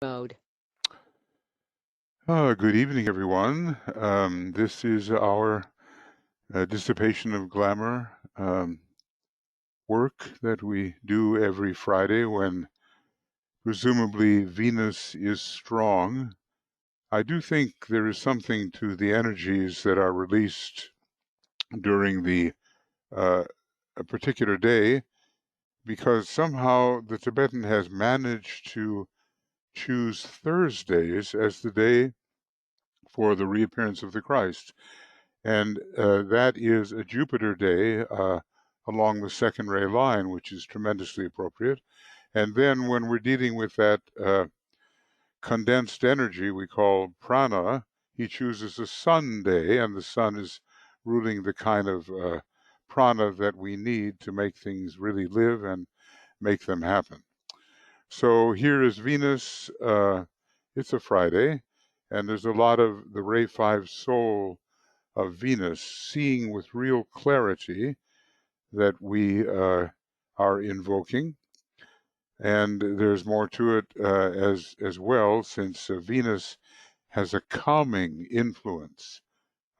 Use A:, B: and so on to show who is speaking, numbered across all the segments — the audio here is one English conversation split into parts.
A: mode.
B: Good evening, everyone. This is our Dissipation of Glamour work that we do every Friday when presumably Venus is strong. I do think there is something to the energies that are released during a particular day, because somehow the Tibetan has managed to choose Thursdays as the day for the reappearance of the Christ. And that is a Jupiter day along the second ray line, which is tremendously appropriate. And then when we're dealing with that condensed energy we call prana, he chooses a sun day, and the sun is ruling the kind of prana that we need to make things really live and make them happen. So here is Venus. It's a Friday, and there's a lot of the Ray 5 soul of Venus, seeing with real clarity that we are invoking. And there's more to it as well, since Venus has a calming influence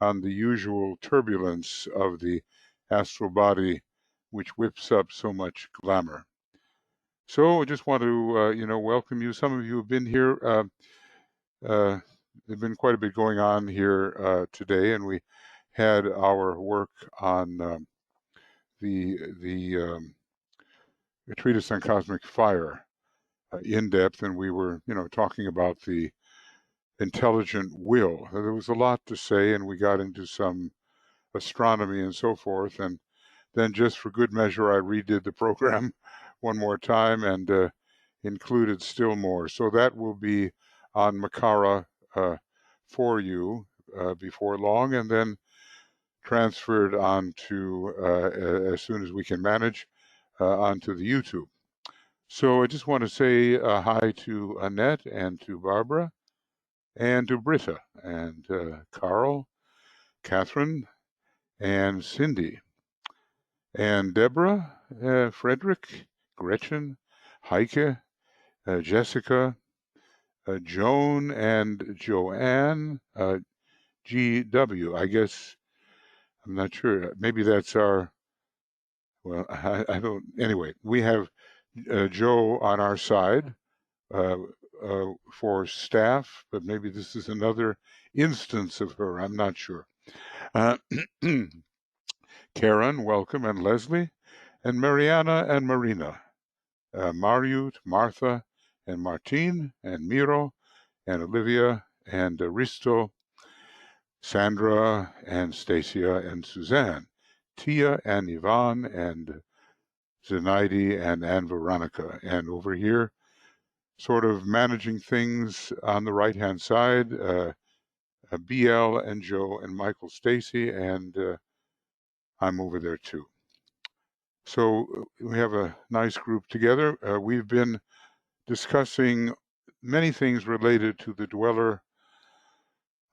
B: on the usual turbulence of the astral body, which whips up so much glamour. So I just want to, welcome you. Some of you have been here. There's been quite a bit going on here today, and we had our work on the treatise on cosmic fire in depth, and we were, talking about the intelligent will. There was a lot to say, and we got into some astronomy and so forth, and then just for good measure, I redid the program one more time and included still more. So that will be on Makara for you before long, and then transferred onto, as soon as we can manage, onto the YouTube. So I just want to say hi to Annette and to Barbara and to Britta and Carl, Catherine, and Cindy, and Deborah, Frederick, Gretchen, Heike, Jessica, Joan, and Joanne, GW. I guess, I'm not sure. Maybe that's our, well, I don't, anyway, we have Joe on our side for staff, but maybe this is another instance of her. I'm not sure. Karen, welcome, and Leslie, and Mariana and Marina, Mariut, Martha, and Martine, and Miro, and Olivia, and Risto, Sandra, and Stacia, and Suzanne, Tia, and Yvonne, and Zenaidi, and Anne Veronica. And over here, sort of managing things on the right-hand side, BL and Joe and Michael Stacy, and I'm over there too. So we have a nice group together. We've been discussing many things related to the dweller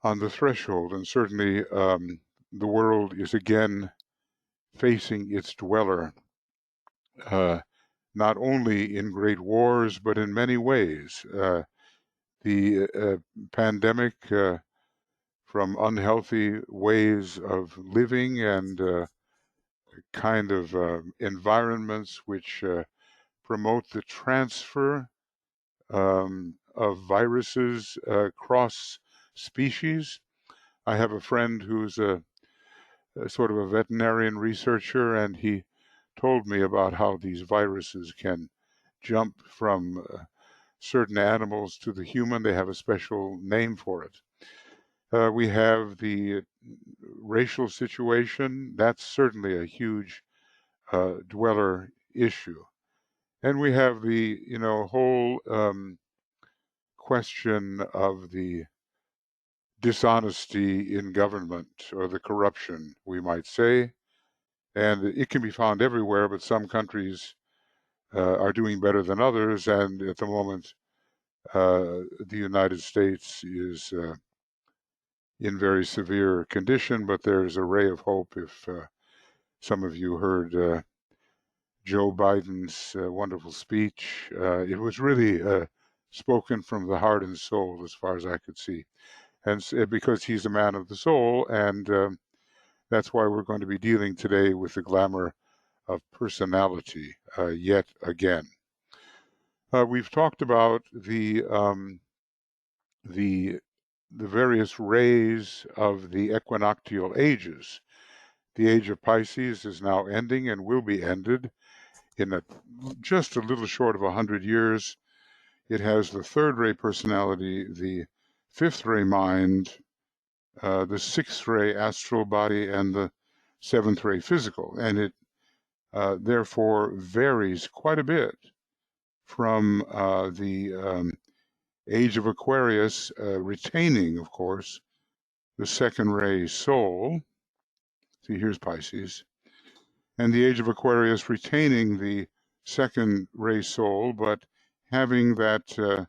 B: on the threshold, and certainly the world is again facing its dweller, not only in great wars, but in many ways. The pandemic, from unhealthy ways of living and kind of environments which promote the transfer of viruses cross species. I have a friend who's a sort of a veterinarian researcher, and he told me about how these viruses can jump from certain animals to the human. They have a special name for it. We have the racial situation. That's certainly a huge dweller issue. And we have the, whole question of the dishonesty in government, or the corruption, we might say. And it can be found everywhere, but some countries are doing better than others. And at the moment, the United States is in very severe condition, but there's a ray of hope. If some of you heard Joe Biden's wonderful speech, it was really spoken from the heart and soul, as far as I could see. And because he's a man of the soul, and that's why we're going to be dealing today with the glamour of personality yet again. We've talked about the various rays of the equinoctial ages. The age of Pisces is now ending and will be ended in just a little short of 100 years. It has the third ray personality, the fifth ray mind, the sixth ray astral body, and the seventh ray physical. And it therefore varies quite a bit from the Age of Aquarius, retaining, of course, the second ray soul. See, here's Pisces. And the Age of Aquarius retaining the second ray soul, but having that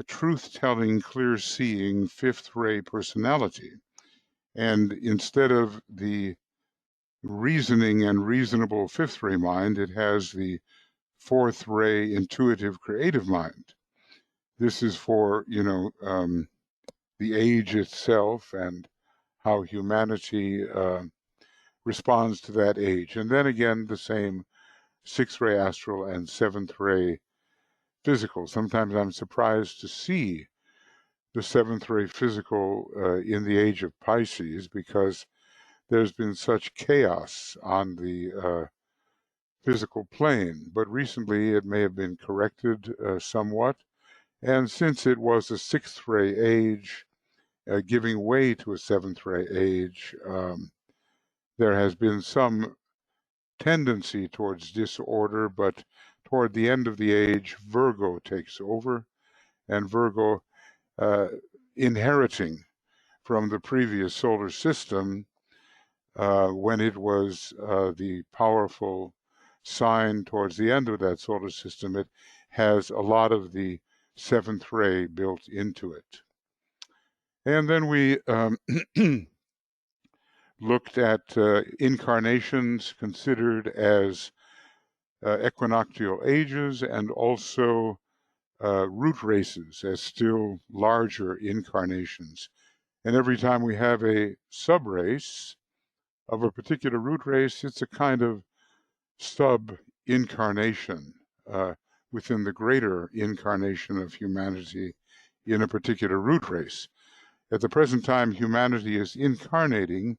B: truth-telling, clear-seeing fifth ray personality. And instead of the reasoning and reasonable fifth ray mind, it has the fourth ray intuitive creative mind. This is for, the age itself and how humanity responds to that age. And then again, the same sixth ray astral and seventh ray physical. Sometimes I'm surprised to see the seventh ray physical in the age of Pisces, because there's been such chaos on the physical plane. But recently it may have been corrected somewhat. And since it was a sixth ray age giving way to a seventh ray age, there has been some tendency towards disorder, but toward the end of the age, Virgo takes over, and Virgo, inheriting from the previous solar system, when it was the powerful sign towards the end of that solar system, it has a lot of the seventh ray built into it. And then we looked at incarnations considered as equinoctial ages, and also root races as still larger incarnations. And every time we have a subrace of a particular root race, it's a kind of sub-incarnation within the greater incarnation of humanity in a particular root race. At the present time, humanity is incarnating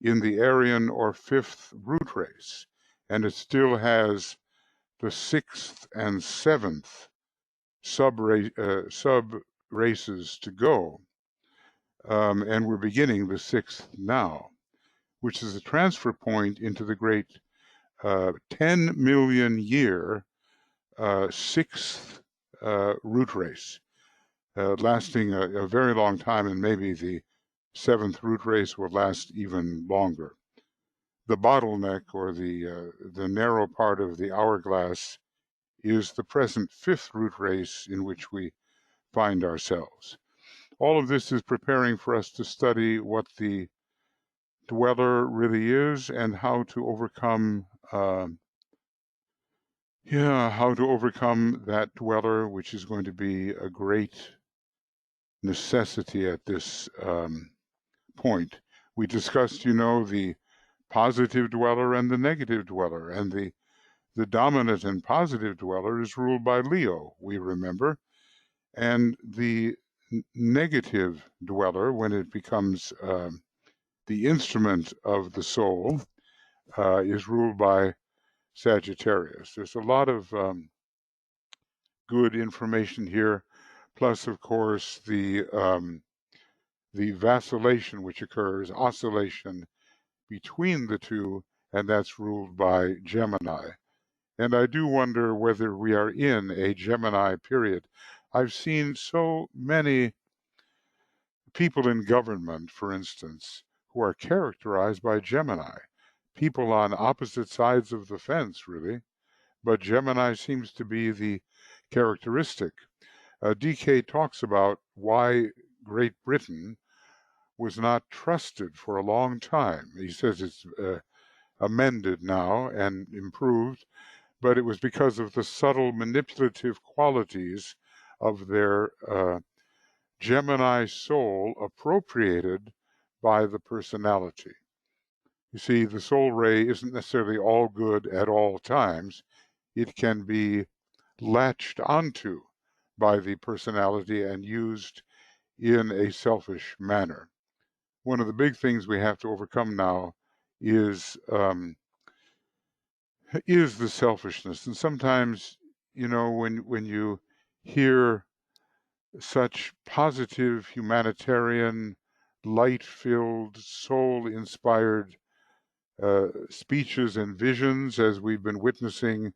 B: in the Aryan or fifth root race, and it still has the sixth and seventh sub-races to go. And we're beginning the sixth now, which is a transfer point into the great 10 million year sixth root race, lasting a very long time, and maybe the seventh root race will last even longer. The bottleneck, or the narrow part of the hourglass, is the present fifth root race in which we find ourselves. All of this is preparing for us to study what the dweller really is and how to overcome that dweller, which is going to be a great necessity at this point. We discussed, the positive dweller and the negative dweller, and the dominant and positive dweller is ruled by Leo, we remember, and the negative dweller, when it becomes the instrument of the soul, is ruled by Sagittarius. There's a lot of good information here, plus, of course, the vacillation which occurs, oscillation between the two, and that's ruled by Gemini. And I do wonder whether we are in a Gemini period. I've seen so many people in government, for instance, who are characterized by Gemini. People on opposite sides of the fence, really. But Gemini seems to be the characteristic. DK talks about why Great Britain was not trusted for a long time. He says it's amended now and improved, but it was because of the subtle manipulative qualities of their Gemini soul appropriated by the personality. You see, the soul ray isn't necessarily all good at all times. It can be latched onto by the personality and used in a selfish manner. One of the big things we have to overcome now is the selfishness. And sometimes, when you hear such positive, humanitarian, light-filled, soul-inspired speeches and visions, as we've been witnessing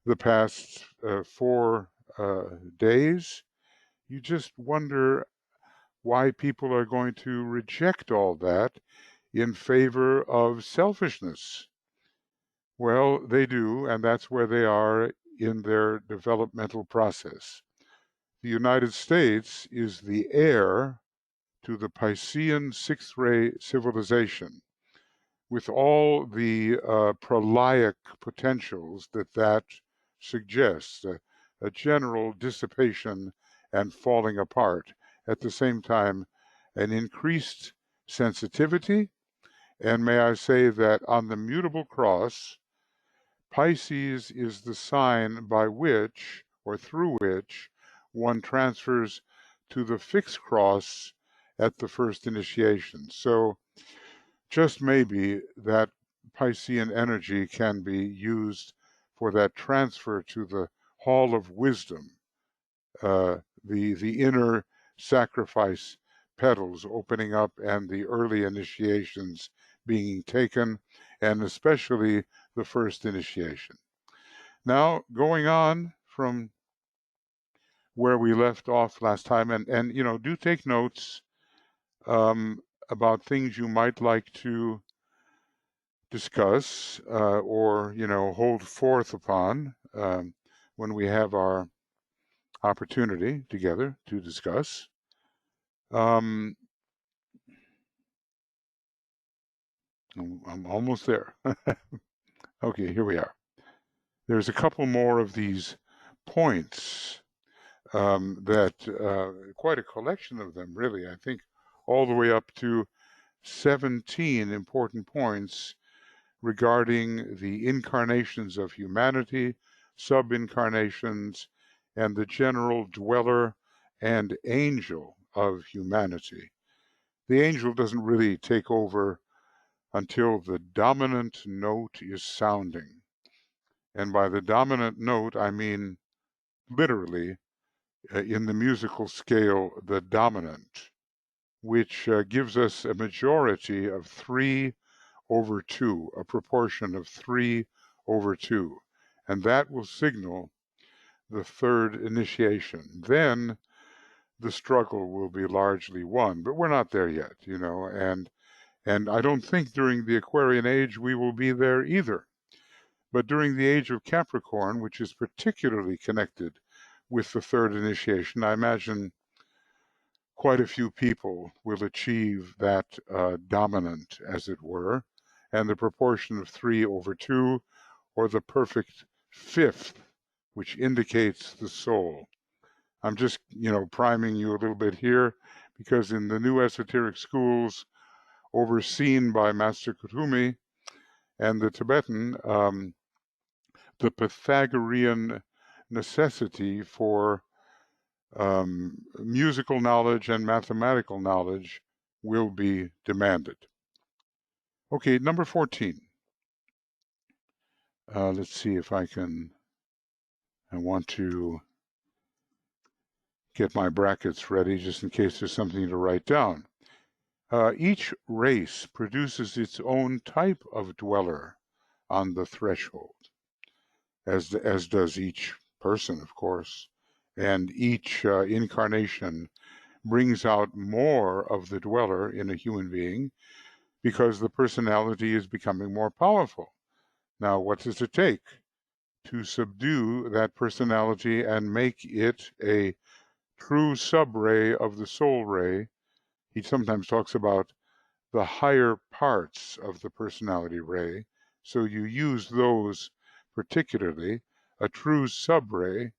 B: the past 4 days, you just wonder why people are going to reject all that in favor of selfishness. Well, they do, and that's where they are in their developmental process. The United States is the heir to the Piscean sixth ray civilization, with all the prolaic potentials that suggests, a general dissipation and falling apart. At the same time, an increased sensitivity, and may I say that on the mutable cross, Pisces is the sign by which, or through which, one transfers to the fixed cross at the first initiation. So just maybe that Piscean energy can be used for that transfer to the hall of wisdom, the inner sacrifice petals opening up and the early initiations being taken, and especially the first initiation. Now, going on from where we left off last time, and do take notes about things you might like to discuss or hold forth upon when we have our opportunity together to discuss. I'm almost there. Okay, here we are. There's a couple more of these points that quite a collection of them, really. I think all the way up to 17 important points regarding the incarnations of humanity, sub-incarnations, and the general dweller and angel of humanity. The angel doesn't really take over until the dominant note is sounding. And by the dominant note, I mean literally in the musical scale, the dominant, which gives us a majority of 3/2, a proportion of 3/2. And that will signal the third initiation. Then the struggle will be largely won, but we're not there yet, and I don't think during the Aquarian age we will be there either. But during the age of Capricorn, which is particularly connected with the third initiation, I imagine quite a few people will achieve that dominant, as it were, and the proportion of 3/2, or the perfect fifth, which indicates the soul. I'm just, priming you a little bit here, because in the new esoteric schools overseen by Master Kutumi and the Tibetan, the Pythagorean necessity for musical knowledge and mathematical knowledge will be demanded. Okay, number 14. Let's see if I want to get my brackets ready just in case there's something to write down. Each race produces its own type of dweller on the threshold, as does each person, of course. And each incarnation brings out more of the dweller in a human being because the personality is becoming more powerful. Now, what does it take to subdue that personality and make it a true sub-ray of the soul ray? He sometimes talks about the higher parts of the personality ray. So you use those particularly, a true sub-ray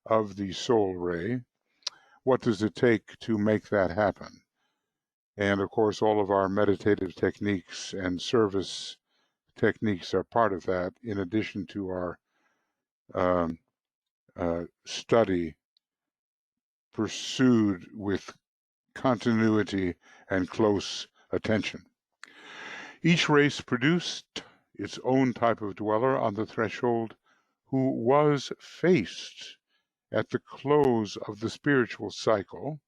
B: of the soul ray. What does it take to make that happen? And of course, all of our meditative techniques and service techniques are part of that, in addition to our um, study pursued with continuity and close attention. Each race produced its own type of dweller on the threshold who was faced at the close of the spiritual cycle,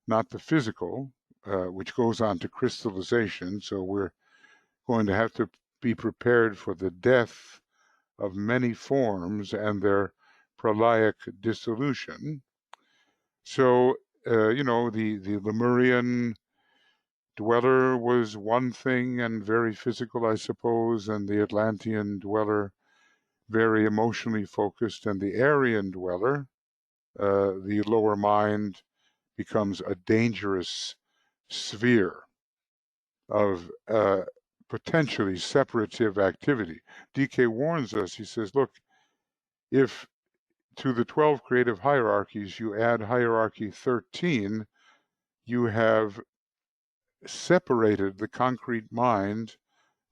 B: not the physical, which goes on to crystallization. So we're going to have to be prepared for the death of many forms and their pralaic dissolution. So, the Lemurian dweller was one thing and very physical, I suppose, and the Atlantean dweller very emotionally focused, and the Aryan dweller, the lower mind, becomes a dangerous sphere of potentially separative activity. DK warns us, he says, look, if to the 12 creative hierarchies you add hierarchy 13, you have separated the concrete mind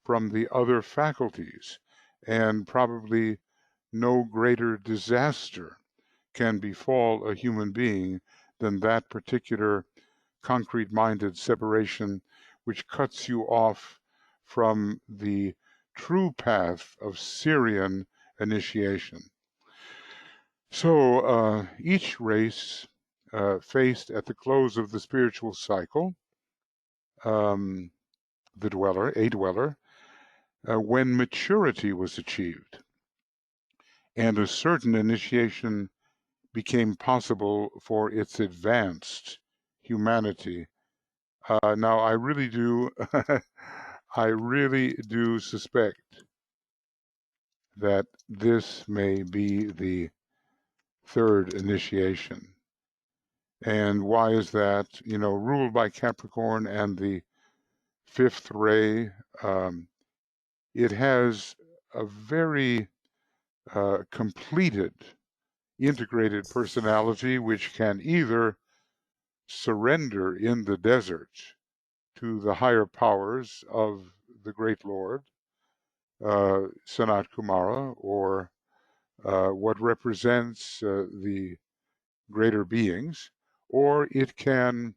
B: from the other faculties, and probably no greater disaster can befall a human being than that particular concrete-minded separation, which cuts you off from the true path of Syrian initiation. So each race faced at the close of the spiritual cycle, a dweller, when maturity was achieved and a certain initiation became possible for its advanced humanity. Now, I really do, I really do suspect that this may be the third initiation. And why is that? Ruled by Capricorn and the fifth ray, it has a very completed, integrated personality, which can either surrender in the desert to the higher powers of the Great Lord, Sanat Kumara, or what represents the greater beings, or it can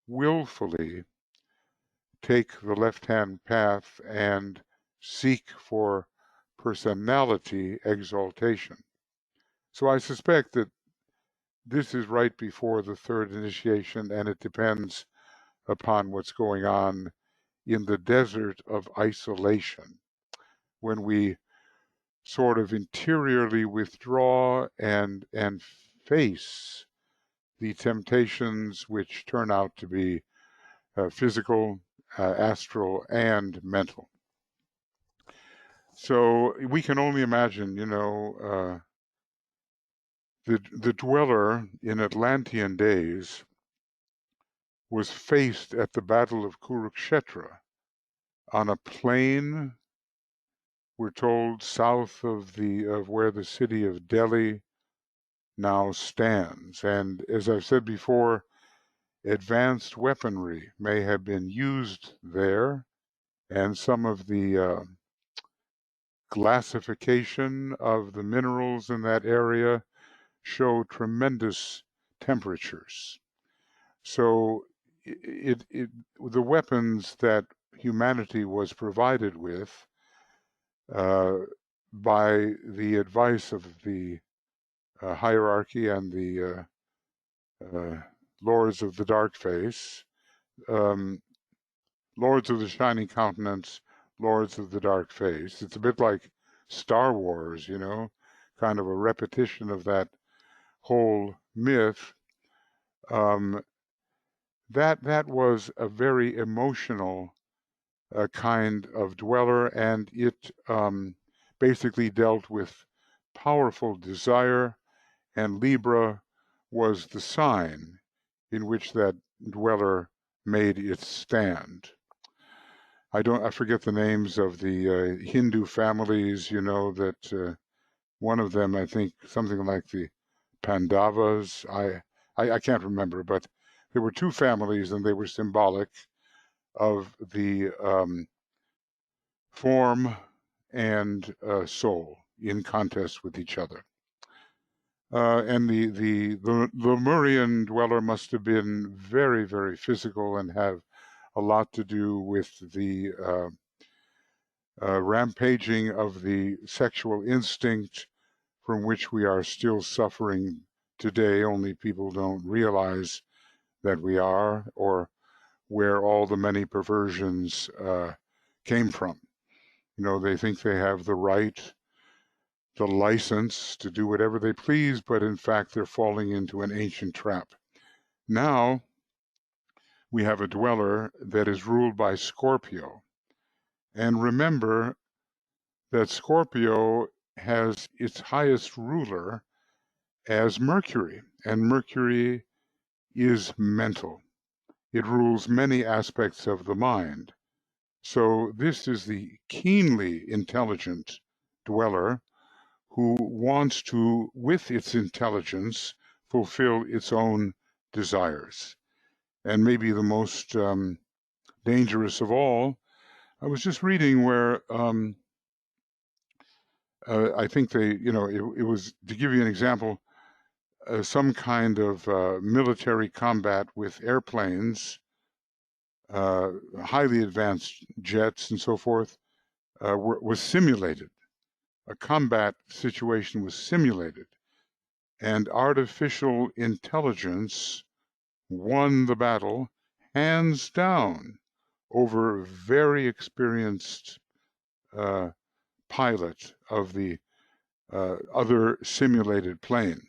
B: willfully take the left-hand path and seek for personality exaltation. So I suspect that this is right before the third initiation, and it depends upon what's going on in the desert of isolation, when we sort of interiorly withdraw and face the temptations which turn out to be physical, astral, and mental. So we can only imagine, the dweller in Atlantean days was faced at the Battle of Kurukshetra on a plain, we're told, south of where the city of Delhi now stands. And as I've said before, advanced weaponry may have been used there, and some of the glassification of the minerals in that area show tremendous temperatures. So the weapons that humanity was provided with by the advice of the hierarchy and the lords of the dark face, lords of the shining countenance, lords of the dark face. It's a bit like Star Wars, kind of a repetition of that whole myth. That was a very emotional kind of dweller, and it basically dealt with powerful desire, and Libra was the sign in which that dweller made its stand. I forget the names of the Hindu families, that one of them, I think something like the Pandavas. I can't remember, but there were two families, and they were symbolic of the form and soul in contest with each other. And the Lemurian dweller must have been very, very physical and have a lot to do with the rampaging of the sexual instinct from which we are still suffering today, only people don't realize that we are, or where all the many perversions came from. You know, they think they have the right, the license to do whatever they please, but in fact they're falling into an ancient trap. Now we have a dweller that is ruled by Scorpio. And remember that Scorpio has its highest ruler as Mercury, and Mercury is mental. It rules many aspects of the mind. So this is the keenly intelligent dweller who wants to, with its intelligence, fulfill its own desires. And maybe the most dangerous of all, I was just reading where I think they, you know, it was, to give you an example, some kind of military combat with airplanes, highly advanced jets and so forth, was simulated. A combat situation was simulated, and artificial intelligence won the battle hands down over a very experienced pilot of the other simulated plane.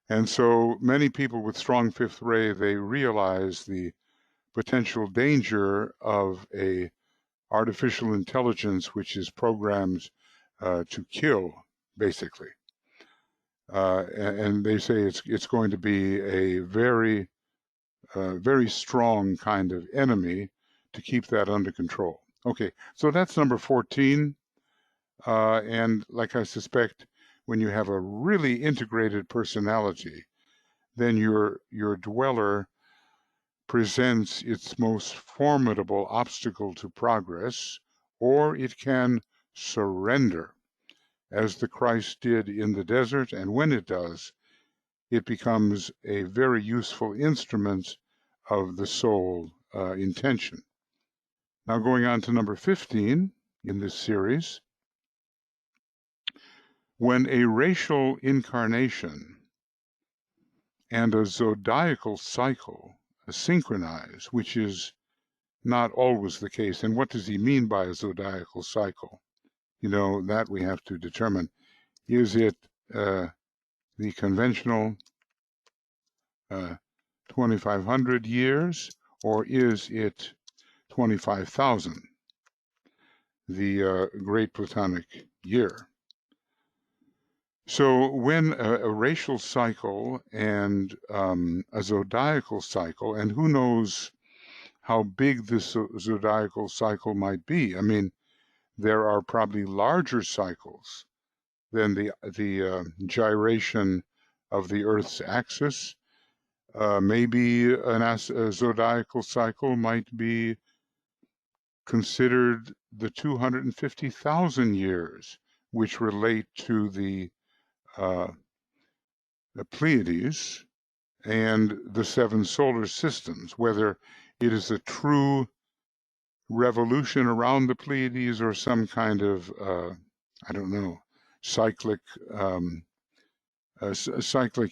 B: And so many people with strong fifth ray, they realize the potential danger of a artificial intelligence which is programmed to kill, basically. And they say it's going to be a very, very strong kind of enemy to keep that under control. Okay, so that's number 14. And like I suspect, when you have a really integrated personality, then your dweller presents its most formidable obstacle to progress, or it can surrender, as the Christ did in the desert, and when it does, it becomes a very useful instrument of the soul intention. Now going on to number 15 in this series, when a racial incarnation and a zodiacal cycle synchronize, which is not always the case. And what does he mean by a zodiacal cycle? You know, that we have to determine. Is it the conventional 2,500 years, or is it 25,000, the Great Platonic Year? So when a racial cycle and a zodiacal cycle, and who knows how big this zodiacal cycle might be. I mean, there are probably larger cycles than the gyration of the Earth's axis. Maybe a zodiacal cycle might be considered the 250,000 years, which relate to the Pleiades and the 7 solar systems, whether it is a true revolution around the Pleiades or some kind of, I don't know, cyclic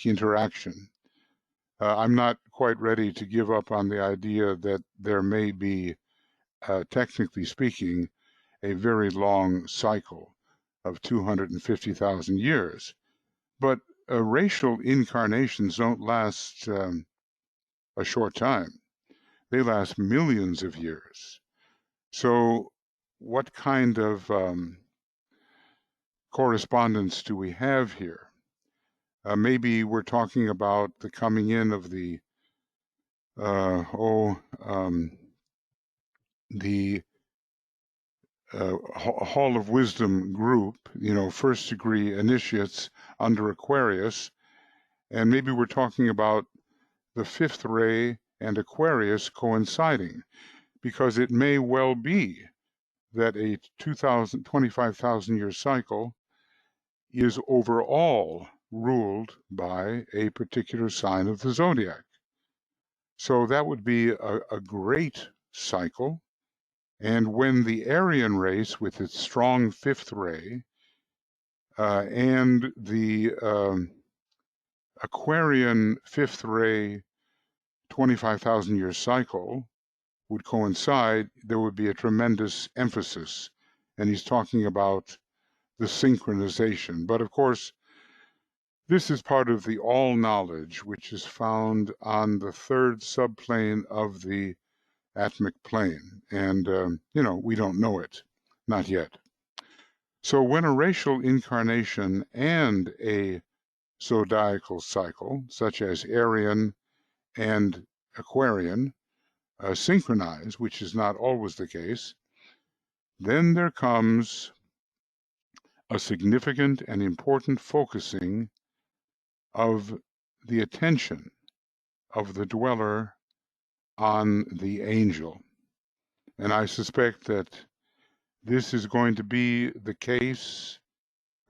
B: interaction. I'm not quite ready to give up on the idea that there may be, technically speaking, a very long cycle of 250,000 years. But racial incarnations don't last a short time. They last millions of years. So what kind of correspondence do we have here? Maybe we're talking about the coming in of the Hall of Wisdom group, you know, first degree initiates under Aquarius, And maybe we're talking about the fifth ray and Aquarius coinciding, because it may well be that a 25,000 year cycle is overall ruled by a particular sign of the zodiac. So that would be a great cycle. And when the Aryan race, with its strong fifth ray, and the Aquarian fifth ray 25,000 year cycle would coincide, there would be a tremendous emphasis. And he's talking about the synchronization. But of course, this is part of the all knowledge, which is found on the third subplane of the atomic plane. And, we don't know it, not yet. So when a racial incarnation and a zodiacal cycle, such as Aryan and Aquarian, synchronize, which is not always the case, then there comes a significant and important focusing of the attention of the dweller on the angel. And I suspect that this is going to be the case.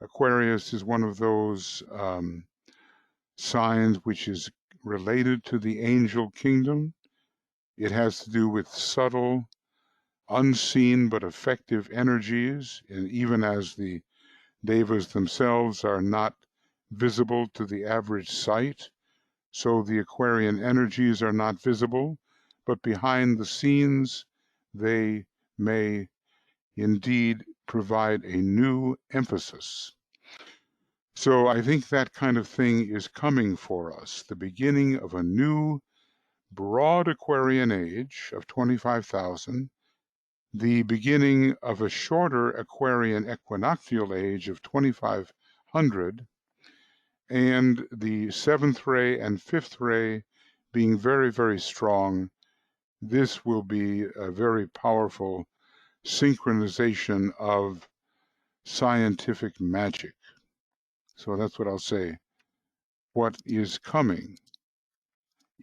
B: Aquarius is one of those signs which is related to the angel kingdom. It has to do with subtle, unseen but effective energies, and even as the devas themselves are not visible to the average sight, so the Aquarian energies are not visible, but behind the scenes they may indeed provide a new emphasis. So I think that kind of thing is coming for us, the beginning of a new broad Aquarian age of 25,000, the beginning of a shorter Aquarian equinoctial age of 2,500, and the seventh ray and fifth ray being very, very strong. This will be a very powerful synchronization of scientific magic. So that's what I'll say. What is coming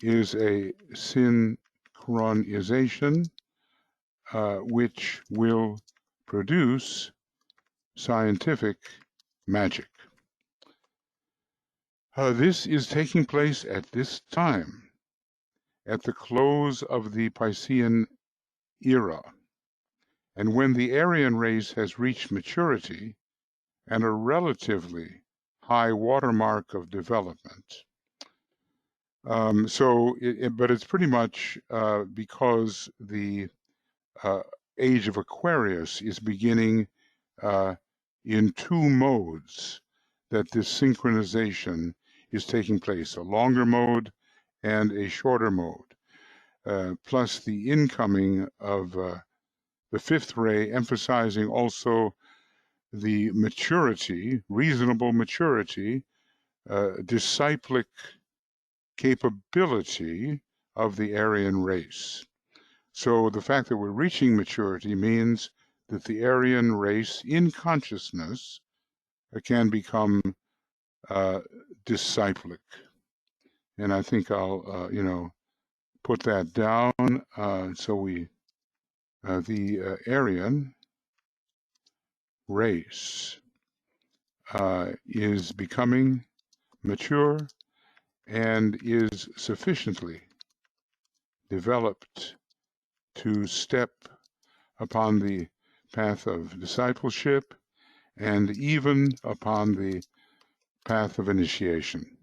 B: is a synchronization which will produce scientific magic. This is taking place at this time, at the close of the Piscean era, and when the Aryan race has reached maturity and a relatively high watermark of development. But it's pretty much because the Age of Aquarius is beginning in two modes that this synchronization is taking place, a longer mode and a shorter mode, plus the incoming of the fifth ray, emphasizing also the maturity, reasonable maturity, disciplic capability of the Aryan race. So the fact that we're reaching maturity means that the Aryan race in consciousness can become disciplic. And I think I'll, put that down. The Aryan race is becoming mature and is sufficiently developed to step upon the path of discipleship and even upon the path of initiation.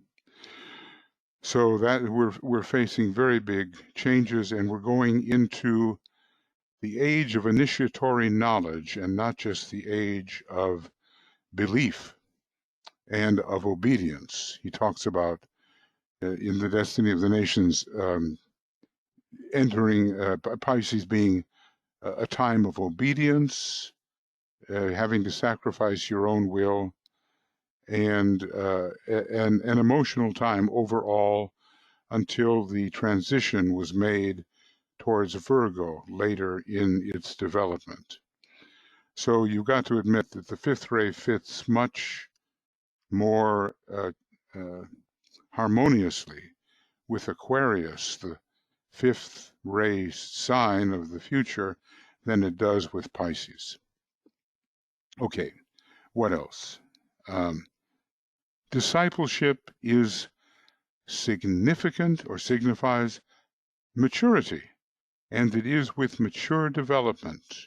B: So that we're facing very big changes, and we're going into the age of initiatory knowledge and not just the age of belief and of obedience. He talks about in the Destiny of the Nations entering Pisces being a time of obedience, having to sacrifice your own will, and an emotional time overall until the transition was made towards Virgo later in its development. So you've got to admit that the fifth ray fits much more harmoniously with Aquarius, the fifth ray sign of the future, than it does with Pisces. Okay, what else? Discipleship is significant or signifies maturity, and it is with mature development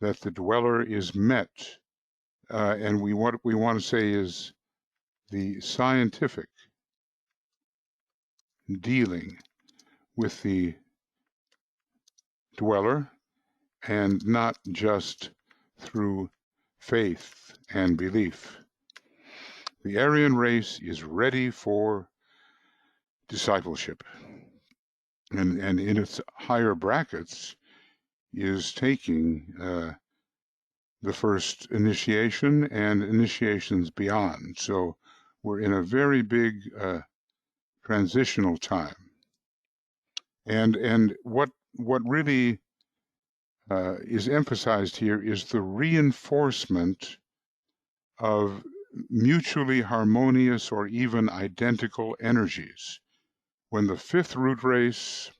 B: that the dweller is met, and what we want to say is the scientific dealing with the dweller, and not just through faith and belief. The Aryan race is ready for discipleship, and in its higher brackets is taking the first initiation and initiations beyond. So we're in a very big transitional time. And what really is emphasized here is the reinforcement of mutually harmonious or even identical energies. When the fifth root race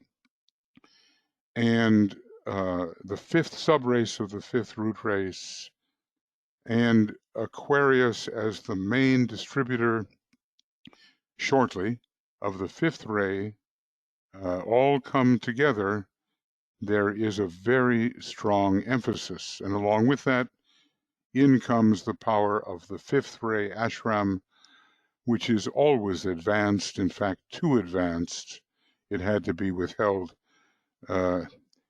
B: and the fifth subrace of the fifth root race and Aquarius as the main distributor shortly of the fifth ray all come together, there is a very strong emphasis. And along with that, in comes the power of the fifth ray ashram, which is always advanced, in fact, too advanced. It had to be withheld.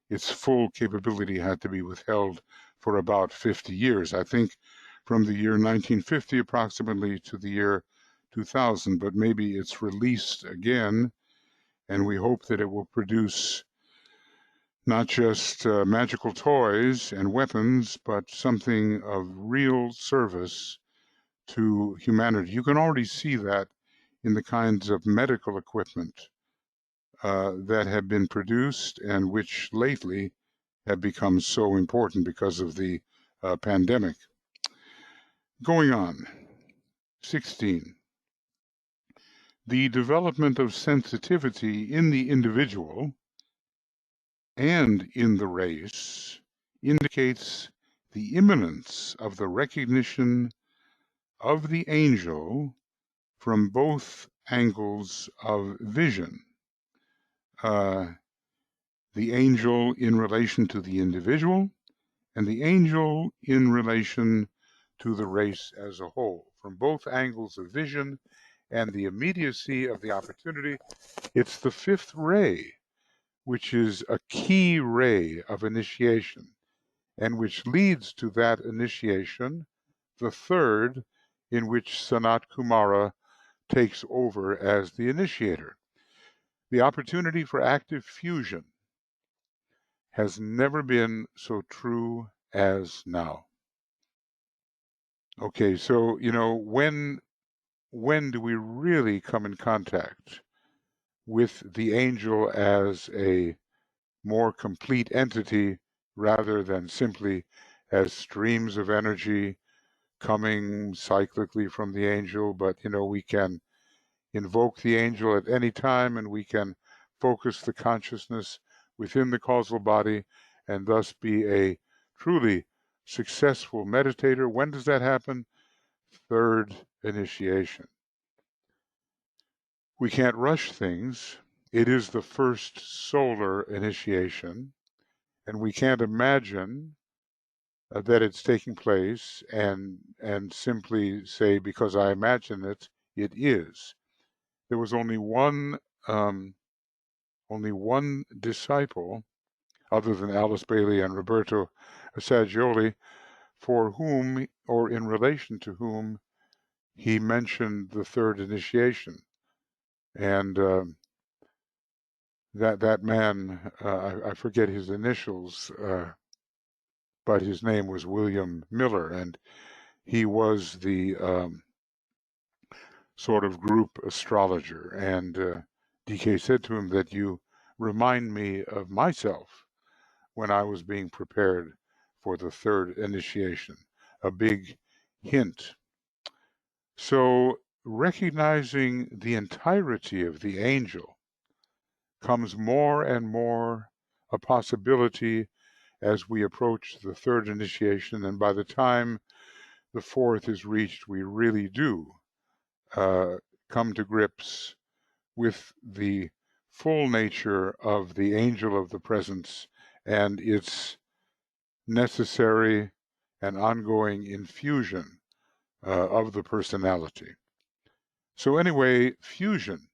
B: Its full capability had to be withheld for about 50 years. I think from the year 1950 approximately to the year 2000, but maybe it's released again, and we hope that it will produce not just magical toys and weapons, but something of real service to humanity. You can already see that in the kinds of medical equipment that have been produced and which lately have become so important because of the pandemic. Going on, 16. The development of sensitivity in the individual and in the race indicates the imminence of the recognition of the angel from both angles of vision. The angel in relation to the individual and the angel in relation to the race as a whole. From both angles of vision and the immediacy of the opportunity, it's the fifth ray, which is a key ray of initiation, and which leads to that initiation, the third, in which Sanat Kumara takes over as the initiator. The opportunity for active fusion has never been so true as now. Okay, so, when do we really come in contact with the angel as a more complete entity rather than simply as streams of energy coming cyclically from the angel? But, we can invoke the angel at any time, and we can focus the consciousness within the causal body and thus be a truly successful meditator. When does that happen? Third initiation. We can't rush things. It is the first solar initiation, and we can't imagine that it's taking place and simply say, because I imagine it, it is. There was only one disciple, other than Alice Bailey and Roberto Saggioli, for whom, or in relation to whom, he mentioned the third initiation. And that man, I forget his initials, but his name was William Miller, and he was the sort of group astrologer. And DK said to him that you remind me of myself when I was being prepared for the third initiation. A big hint. So recognizing the entirety of the angel comes more and more a possibility as we approach the third initiation, and by the time the fourth is reached, we really do come to grips with the full nature of the angel of the presence and its necessary and ongoing infusion of the personality. So anyway, fusion,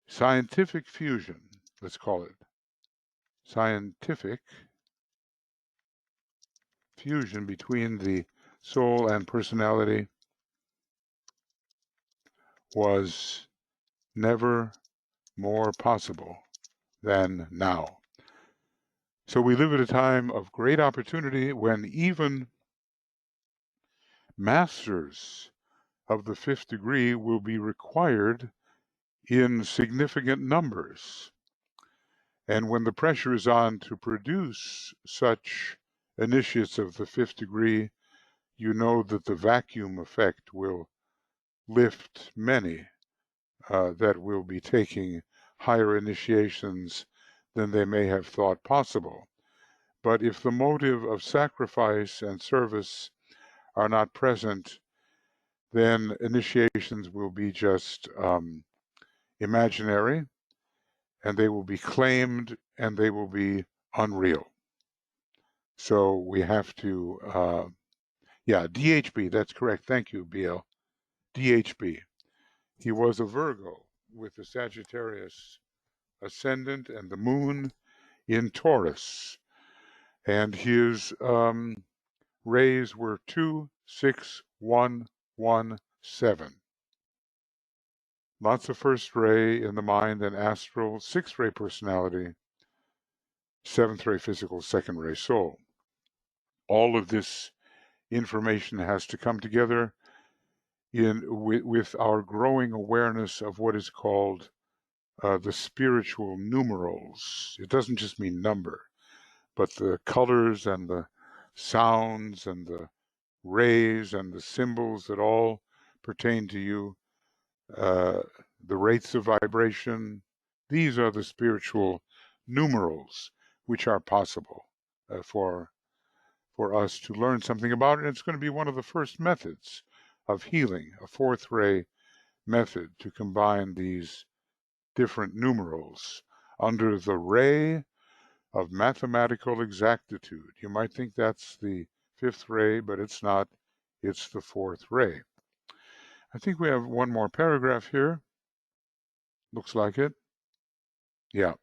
B: scientific fusion, let's call it. Scientific fusion between the soul and personality was never more possible than now. So we live at a time of great opportunity when even masters of the fifth degree will be required in significant numbers. And when the pressure is on to produce such initiates of the fifth degree, you know that the vacuum effect will lift many that will be taking higher initiations than they may have thought possible. But if the motive of sacrifice and service are not present, then initiations will be just imaginary, and they will be claimed, and they will be unreal. So we have to, DHB, that's correct. Thank you, BL. DHB. He was a Virgo with the Sagittarius ascendant and the moon in Taurus. And his rays were 2, 6, 1, 1, 7. Lots of first ray in the mind and astral, 6th ray personality, 7th ray physical, 2nd ray soul. All of this information has to come together with our growing awareness of what is called the spiritual numerals. It doesn't just mean number, but the colors and the sounds and the rays and the symbols that all pertain to you, the rates of vibration. These are the spiritual numerals which are possible for us to learn something about it. And it's going to be one of the first methods of healing, a 4th ray method to combine these different numerals under the ray of mathematical exactitude. You might think that's the 5th ray, but it's not. It's the 4th ray. I think we have one more paragraph here. Looks like it. Yeah.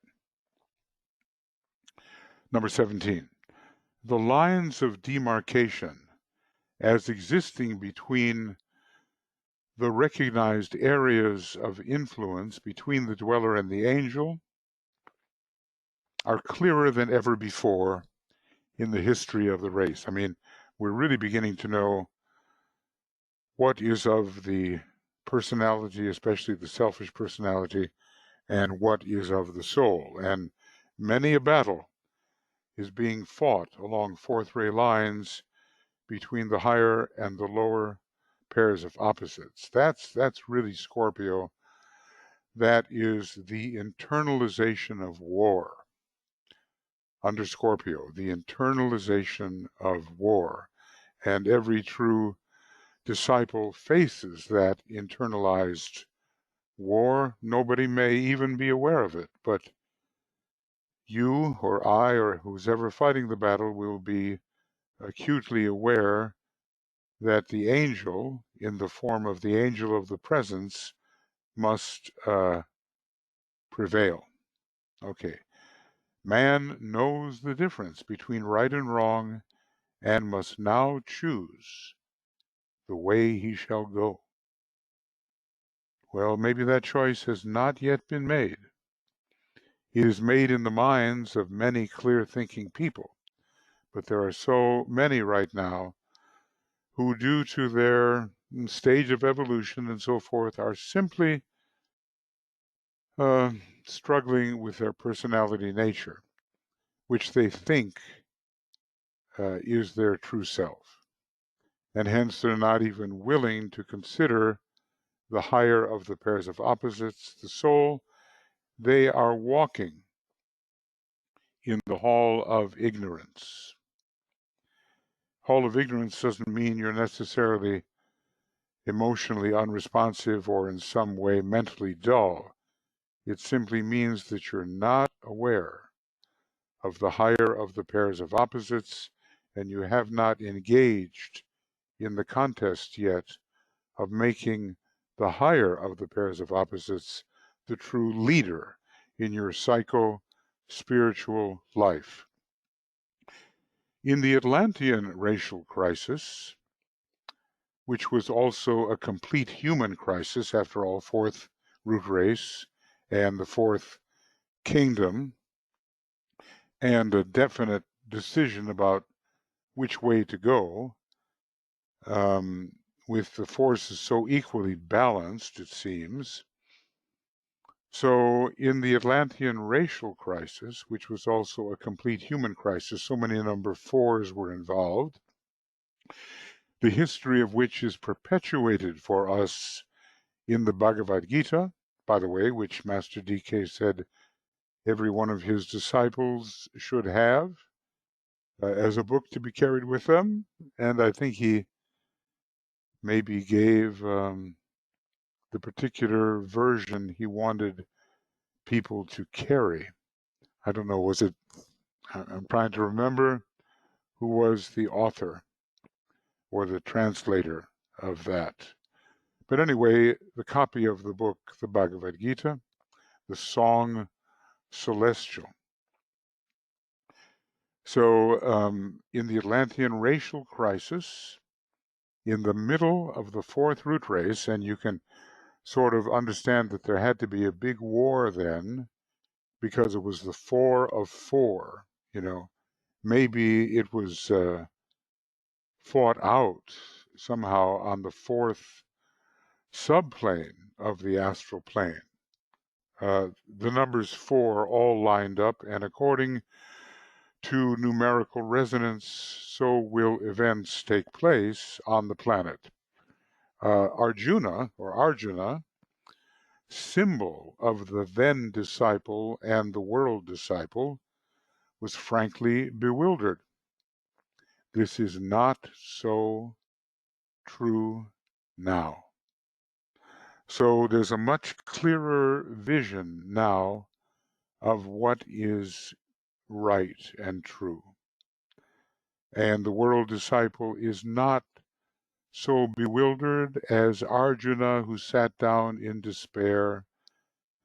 B: Number 17. The lines of demarcation as existing between the recognized areas of influence between the dweller and the angel are clearer than ever before in the history of the race. I mean, we're really beginning to know what is of the personality, especially the selfish personality, and what is of the soul. And many a battle is being fought along 4th ray lines between the higher and the lower pairs of opposites. That's really Scorpio. That is the internalization of war. Under Scorpio, the internalization of war. And every true disciple faces that internalized war. Nobody may even be aware of it, but you or I or who's ever fighting the battle will be acutely aware that the angel, in the form of the angel of the presence, must prevail. Okay. Man knows the difference between right and wrong and must now choose the way he shall go. Well, maybe that choice has not yet been made. It is made in the minds of many clear-thinking people, but there are so many right now who, due to their stage of evolution and so forth, are simply struggling with their personality nature, which they think is their true self. And hence they're not even willing to consider the higher of the pairs of opposites, the soul, they are walking in the hall of ignorance. Hall of ignorance doesn't mean you're necessarily emotionally unresponsive or in some way mentally dull. It simply means that you're not aware of the higher of the pairs of opposites, and you have not engaged in the contest yet of making the higher of the pairs of opposites the true leader in your psycho-spiritual life. In the Atlantean racial crisis, which was also a complete human crisis, after all, fourth root race and the fourth kingdom, and a definite decision about which way to go, with the forces so equally balanced, it seems. So in the Atlantean racial crisis, which was also a complete human crisis, so many number fours were involved, the history of which is perpetuated for us in the Bhagavad Gita, by the way, which Master DK said every one of his disciples should have as a book to be carried with them. And I think he maybe gave the particular version he wanted people to carry. I don't know, was it, I'm trying to remember who was the author or the translator of that. But anyway, the copy of the book, the Bhagavad Gita, the song Celestial. So in the Atlantean racial crisis, in the middle of the fourth root race, and you can sort of understand that there had to be a big war then, because it was the 4 of 4, you know. Maybe it was fought out somehow on the fourth subplane of the astral plane. The numbers 4 all lined up, and according to numerical resonance, so will events take place on the planet. Arjuna, symbol of the then disciple and the world disciple, was frankly bewildered. This is not so true now. So there's a much clearer vision now of what is right and true. And the world disciple is not so bewildered as Arjuna, who sat down in despair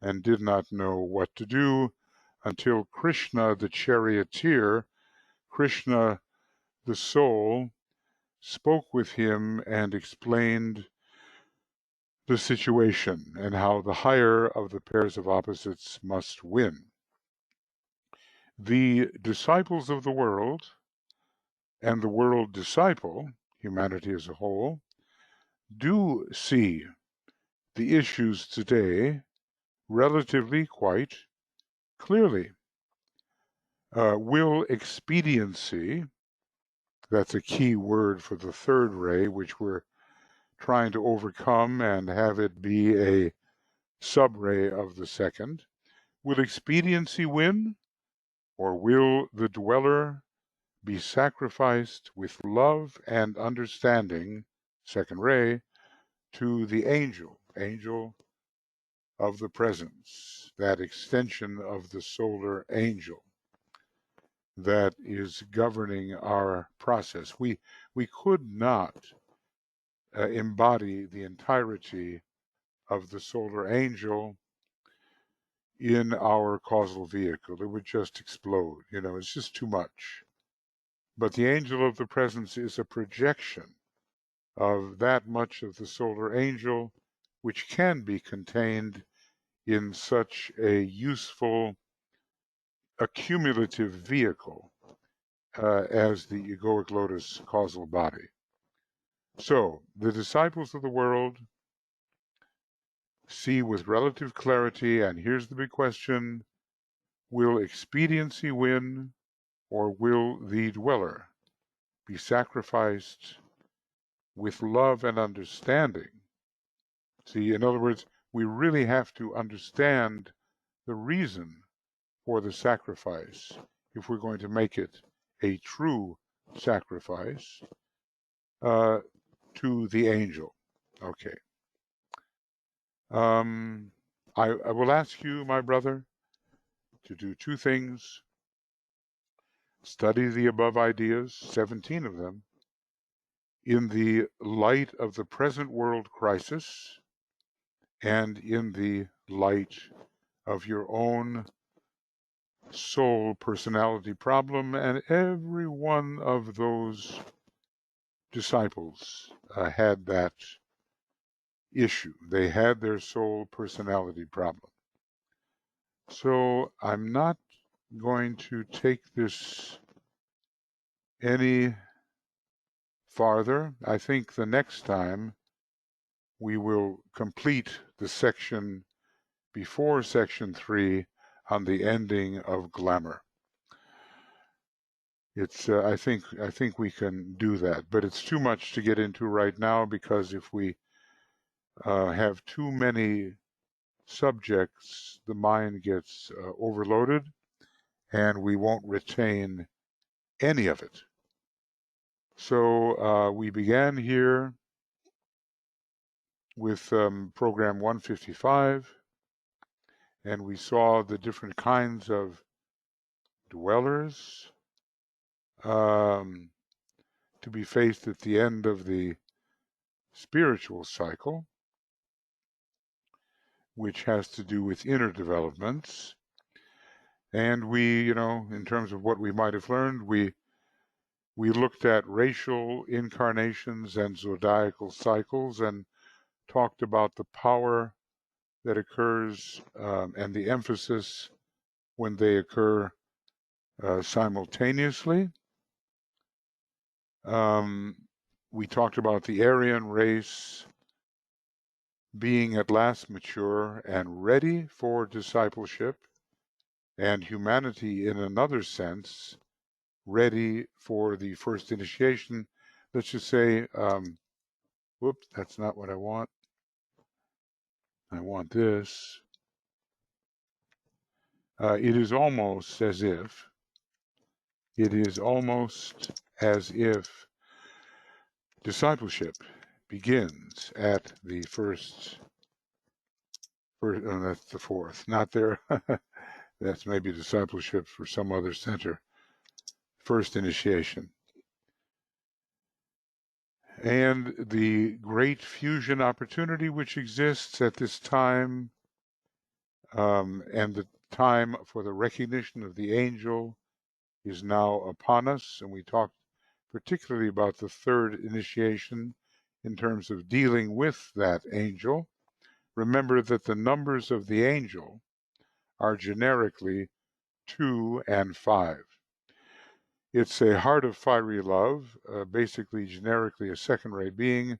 B: and did not know what to do until Krishna, the charioteer, Krishna, the soul, spoke with him and explained the situation and how the higher of the pairs of opposites must win. The disciples of the world and the world disciple, humanity as a whole, do see the issues today relatively quite clearly. Will expediency, that's a key word for the third ray, which we're trying to overcome and have it be a sub-ray of the second. Will expediency win, or will the dweller be sacrificed with love and understanding, second ray, to the angel of the presence, that extension of the solar angel that is governing our process. We could not embody the entirety of the solar angel in our causal vehicle. It would just explode. You know, it's just too much. But the angel of the presence is a projection of that much of the solar angel which can be contained in such a useful accumulative vehicle as the egoic lotus causal body. So, the disciples of the world see with relative clarity, and here's the big question, will expediency win, or will the dweller be sacrificed with love and understanding, See, in other words, we really have to understand the reason for the sacrifice if we're going to make it a true sacrifice to the angel. Okay. I will ask you, my brother, to do two things. Study the above ideas, 17 of them, in the light of the present world crisis and in the light of your own soul personality problem. And every one of those disciples had that issue. They had their soul personality problem. So I'm not going to take this any farther. I think the next time we will complete the section before section 3 on the ending of glamour. It's I think we can do that, but it's too much to get into right now, because if we have too many subjects, the mind gets overloaded and we won't retain any of it. So we began here with program 155, and we saw the different kinds of dwellers to be faced at the end of the spiritual cycle, which has to do with inner developments. And we, in terms of what we might have learned, we looked at racial incarnations and zodiacal cycles and talked about the power that occurs and the emphasis when they occur simultaneously. We talked about the Aryan race being at last mature and ready for discipleship, and humanity, in another sense, ready for the first initiation. Let's just say, whoops, that's not what I want. I want this. It is almost as if discipleship begins at the first oh, that's the fourth, not there. That's maybe discipleship for some other center. First initiation. And the great fusion opportunity which exists at this time, and the time for the recognition of the angel is now upon us. And we talked particularly about the third initiation in terms of dealing with that angel. Remember that the numbers of the angel are generically 2 and 5. It's a heart of fiery love, basically generically a second-ray being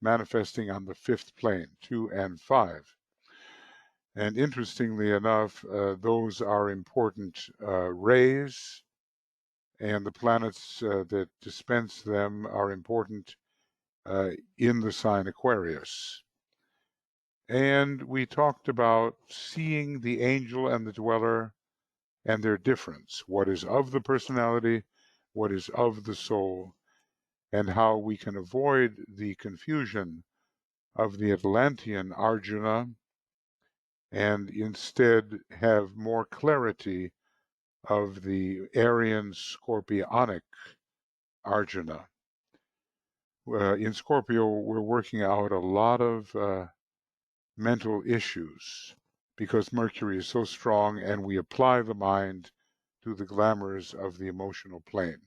B: manifesting on the 5th plane, 2 and 5. And interestingly enough, those are important rays, and the planets that dispense them are important in the sign Aquarius. And we talked about seeing the angel and the dweller and their difference, what is of the personality, what is of the soul, and how we can avoid the confusion of the Atlantean Arjuna and instead have more clarity of the Aryan Scorpionic Arjuna. In Scorpio, we're working out a lot of mental issues because Mercury is so strong, and we apply the mind to the glamours of the emotional plane.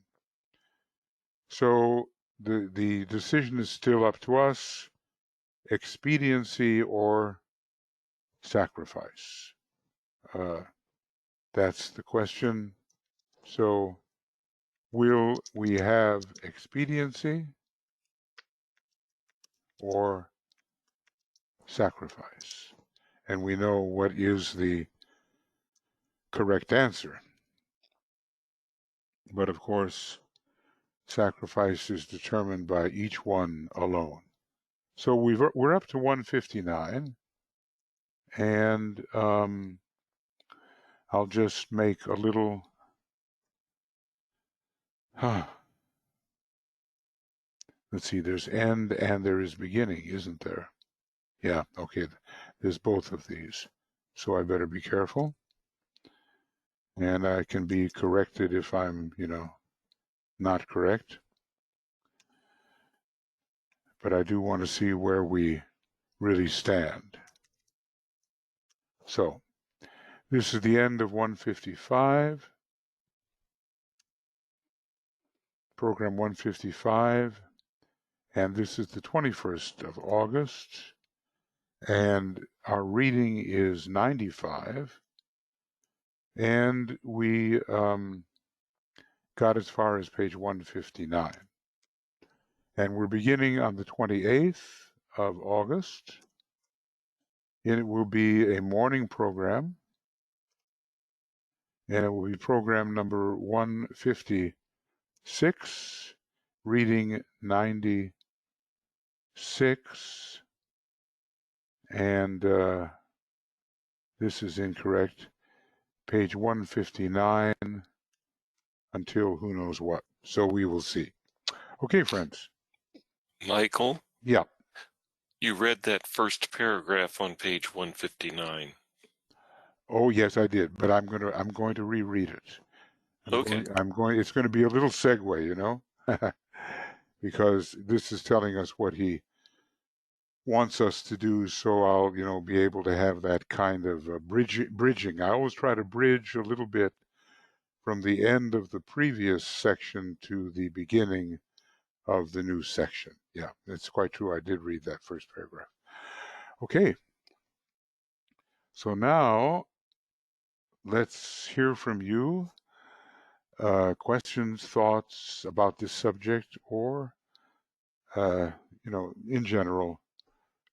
B: So the decision is still up to us, expediency or sacrifice. That's the question. So will we have expediency or sacrifice? And we know what is the correct answer. But of course, sacrifice is determined by each one alone. So we're up to 159, and I'll just make a little. Let's see. There's end and there is beginning, isn't there? Yeah. Okay. There's both of these, so I better be careful. And I can be corrected if I'm, not correct. But I do want to see where we really stand. So this is the end of 155, program 155, and this is the 21st of August, and our reading is 95, and we got as far as page 159. And we're beginning on the 28th of August. And it will be a morning program. And it will be program number 156, reading 96. And this is incorrect. Page 159 until who knows what. So we will see. Okay, friends.
A: Michael?
B: Yeah.
A: You read that first paragraph on page 159.
B: Oh, yes, I did, but I'm going to reread it. It's going to be a little segue, because this is telling us what he wants us to do. So I'll, be able to have that kind of bridging. I always try to bridge a little bit from the end of the previous section to the beginning of the new section. Yeah, it's quite true. I did read that first paragraph. Okay. So now let's hear from you. Questions, thoughts about this subject, or, in general,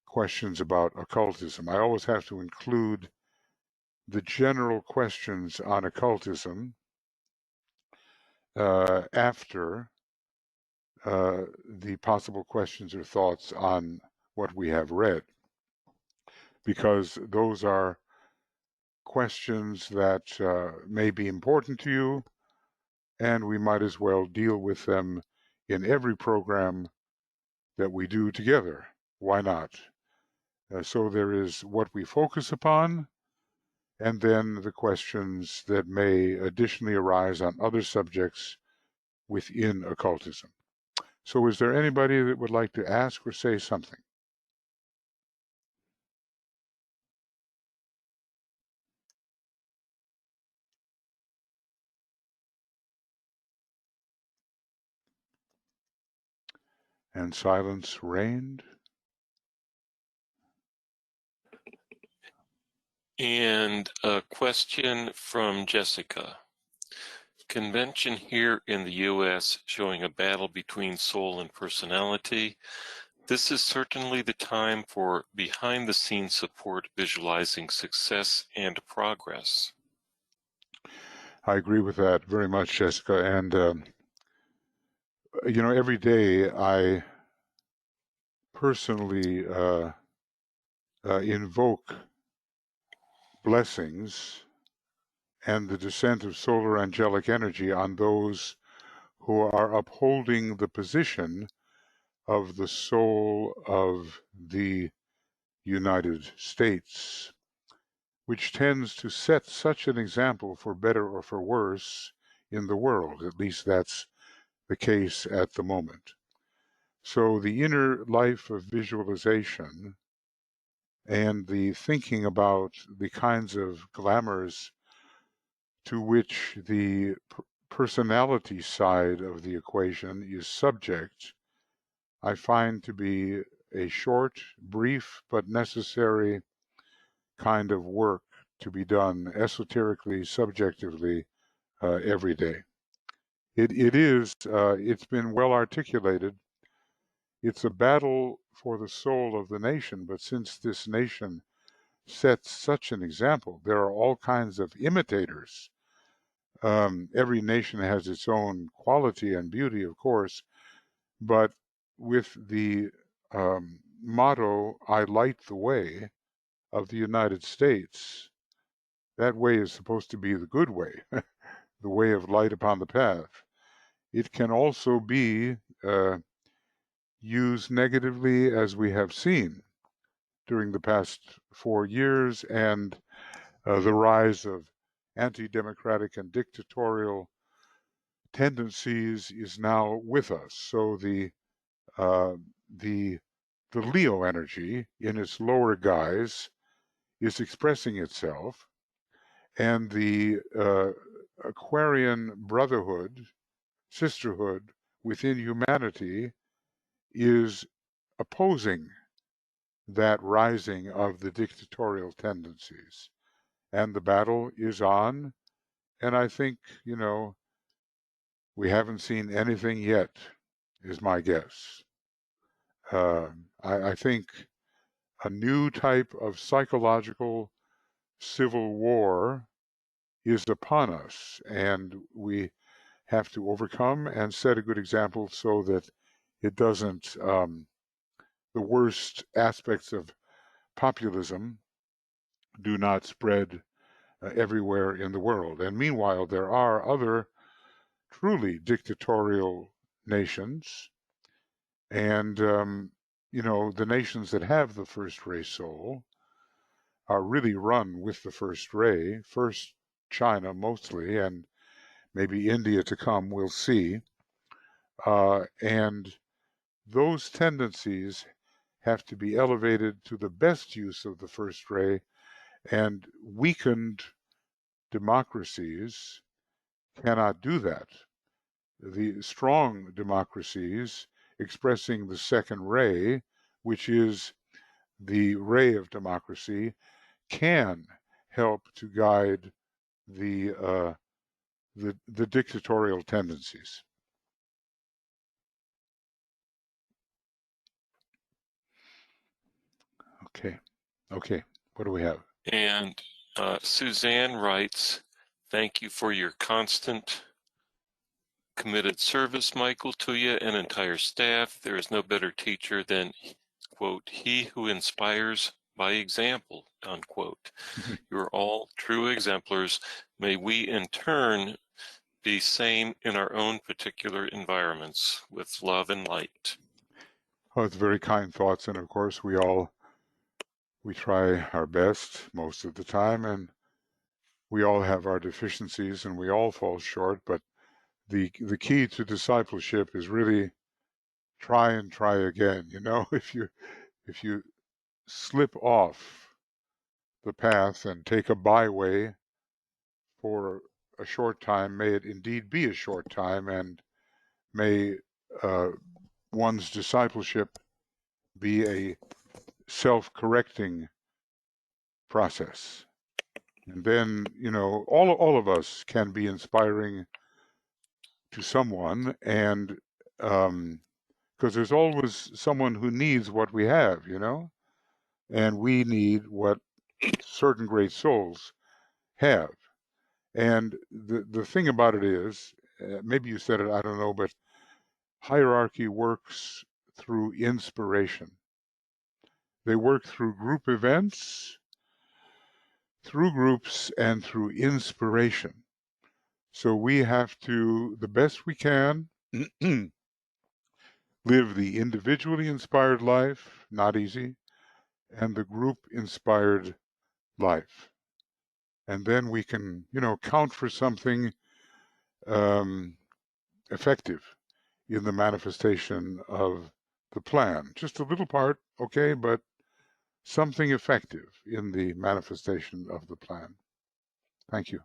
B: questions about occultism. I always have to include the general questions on occultism after the possible questions or thoughts on what we have read, because those are questions that may be important to you, and we might as well deal with them in every program that we do together. Why not? So there is what we focus upon, and then the questions that may additionally arise on other subjects within occultism. So is there anybody that would like to ask or say something? And silence reigned.
A: And a question from Jessica. Convention here in the U.S. showing a battle between soul and personality. This is certainly the time for behind-the-scenes support visualizing success and progress.
B: I agree with that very much, Jessica. And, every day I personally invoke blessings and the descent of solar angelic energy on those who are upholding the position of the soul of the United States, which tends to set such an example for better or for worse in the world. At least that's the case at the moment. So the inner life of visualization and the thinking about the kinds of glamours to which the personality side of the equation is subject, I find to be a short, brief, but necessary kind of work to be done esoterically, subjectively, every day. It's been well articulated. It's a battle for the soul of the nation, but since this nation sets such an example, there are all kinds of imitators. Every nation has its own quality and beauty, of course, but with the motto, "I light the way," of the United States, that way is supposed to be the good way, the way of light upon the path. It can also be used negatively, as we have seen during the past 4 years, and the rise of anti-democratic and dictatorial tendencies is now with us. So the Leo energy in its lower guise is expressing itself, and the Aquarian brotherhood, sisterhood within humanity is opposing that rising of the dictatorial tendencies. And the battle is on, and I think, we haven't seen anything yet, is my guess. I think a new type of psychological civil war is upon us, and we have to overcome and set a good example so that it doesn't, the worst aspects of populism do not spread everywhere in the world. And meanwhile, there are other truly dictatorial nations, and the nations that have the first ray soul are really run with the first ray. First China mostly, and maybe India to come, we'll see. And those tendencies have to be elevated to the best use of the first ray, and weakened democracies cannot do that. The strong democracies expressing the second ray, which is the ray of democracy, can help to guide the dictatorial tendencies. Okay. What do we have?
A: And Suzanne writes, "Thank you for your constant committed service, Michael, to you and entire staff. There is no better teacher than, quote, he who inspires by example, unquote. You are all true exemplars. May we in turn be same in our own particular environments. With love and light."
B: Oh, it's very kind thoughts, and of course we try our best most of the time, and we all have our deficiencies and we all fall short, but the key to discipleship is really try and try again. If you slip off the path and take a byway for a short time, may it indeed be a short time, and may one's discipleship be a self-correcting process. And then, all of us can be inspiring to someone, and because there's always someone who needs what we have, and we need what certain great souls have. And the thing about it is, maybe you said it, I don't know, but hierarchy works through inspiration. They work through group events, through groups, and through inspiration. So we have to, the best we can, live the individually inspired life, not easy, and the group inspired life. And then we can, count for something effective in the manifestation of the plan. Just a little part, okay, but something effective in the manifestation of the plan. Thank you.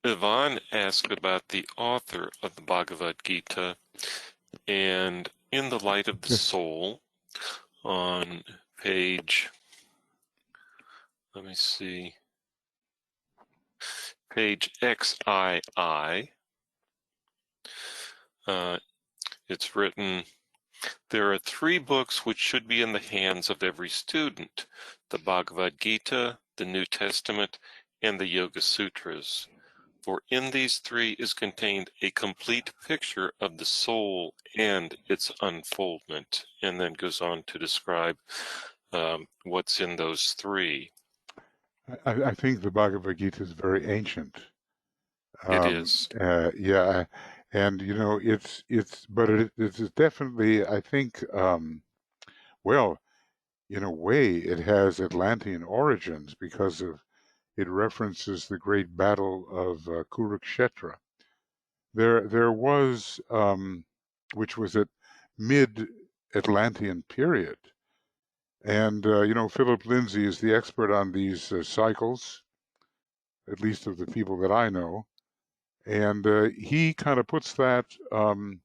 A: Yvonne asked about the author of the Bhagavad Gita, and in the light of the soul, on page, let me see, page XII, it's written, "There are 3 books which should be in the hands of every student: the Bhagavad Gita, the New Testament, and the Yoga Sutras. For in these three is contained a complete picture of the soul and its unfoldment, and then goes on to describe what's in those three.
B: I think the Bhagavad Gita is very ancient.
A: It is.
B: Yeah, and you know, but it is definitely, I think, well, in a way, it has Atlantean origins because of it references the great battle of Kurukshetra. There was, which was at mid-Atlantean period, and you know, Philip Lindsay is the expert on these cycles, at least of the people that I know. And he kind of puts that in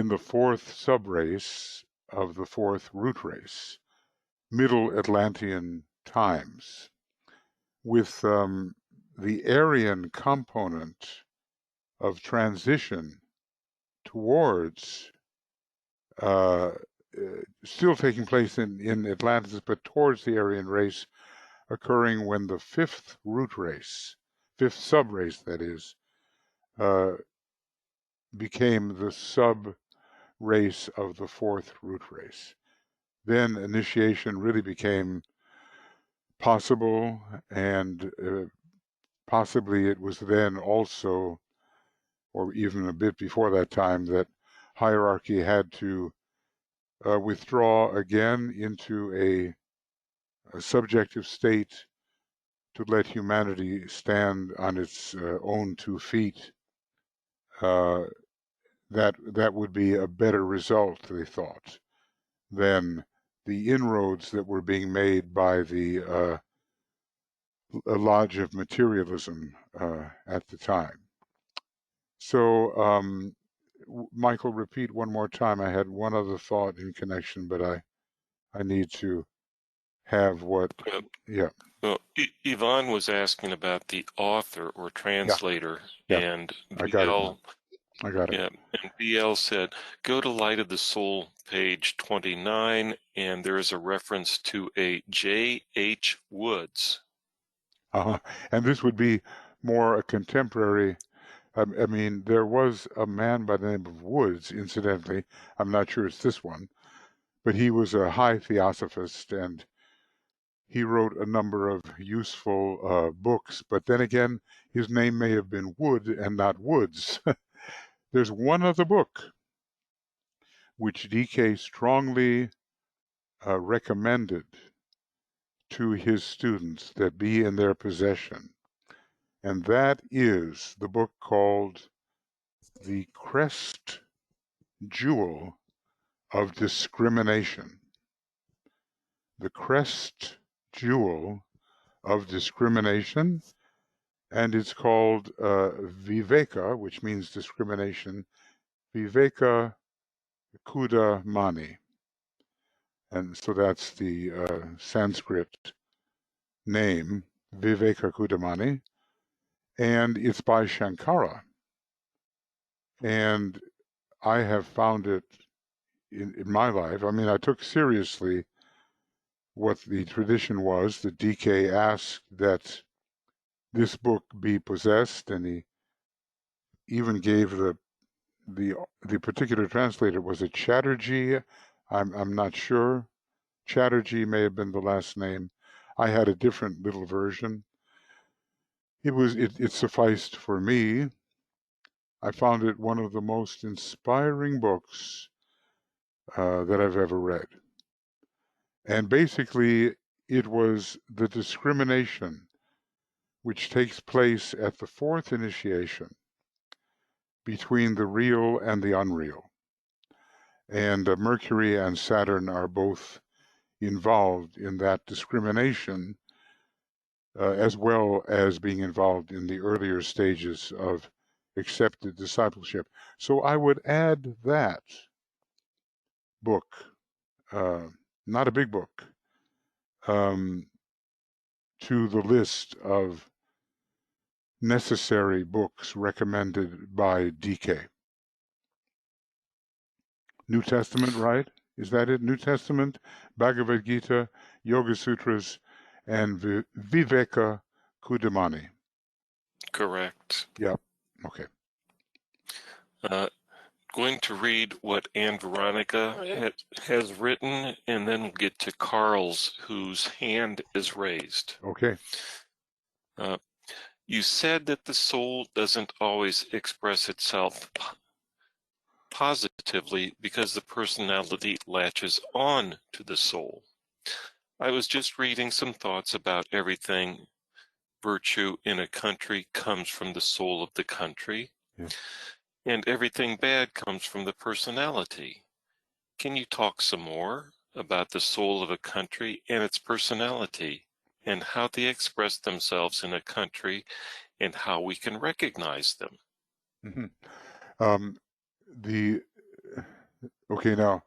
B: the fourth subrace of the fourth root race, Middle Atlantean times, with the Aryan component of transition towards uh, still taking place in Atlantis, but towards the Aryan race, occurring when the fifth root race, fifth subrace, that is, uh, became the sub race of the fourth root race. Then initiation really became possible, and possibly it was then also, or even a bit before that time, that hierarchy had to withdraw again into a subjective state to let humanity stand on its own 2 feet. That would be a better result, they thought, than the inroads that were being made by the Lodge of Materialism at the time. So, Michael, repeat one more time. I had one other thought in connection, but I need to have what, yeah.
A: Well, Yvonne was asking about the author or translator,
B: Yeah.
A: and
B: I got
A: BL,
B: it. I got it.
A: yeah, and BL said, go to Light of the Soul, page 29, and there is a reference to a J.H. Woods.
B: And this would be more a contemporary. I mean, there was a man by the name of Woods, incidentally. I'm not sure it's this one, but he was a high theosophist, and he wrote a number of useful books. But then again, his name may have been Wood and not Woods. There's one other book which DK strongly recommended to his students that be in their possession, and that is the book called The Crest Jewel of Discrimination. The Crest Jewel of Discrimination, and it's called Viveka, which means discrimination, Viveka Kudamani. And so that's the Sanskrit name, Viveka Kudamani, and it's by Shankara. And I have found it in my life. I mean, I took seriously what the tradition was that DK asked that this book be possessed, and he even gave the particular translator, was it Chatterjee? I'm not sure. Chatterjee may have been the last name. I had a different little version. It sufficed for me. I found it one of the most inspiring books that I've ever read. And basically, it was the discrimination which takes place at the fourth initiation between the real and the unreal. And Mercury and Saturn are both involved in that discrimination, as well as being involved in the earlier stages of accepted discipleship. So I would add that book, not a big book, to the list of necessary books recommended by DK. New Testament, right? Is that it? New Testament, Bhagavad Gita, Yoga Sutras, and Viveka Kudamani.
A: Correct.
B: Yep. Okay.
A: Going to read what Anne Veronica has written, and then we'll get to Carl's, whose hand is raised.
B: Okay.
A: You said that the soul doesn't always express itself positively because the personality latches on to the soul. I was just reading some thoughts about everything virtue in a country comes from the soul of the country, and everything bad comes from the personality. Can you talk some more about the soul of a country and its personality, and how they express themselves in a country, and how we can recognize them?
B: Mm-hmm. Okay, now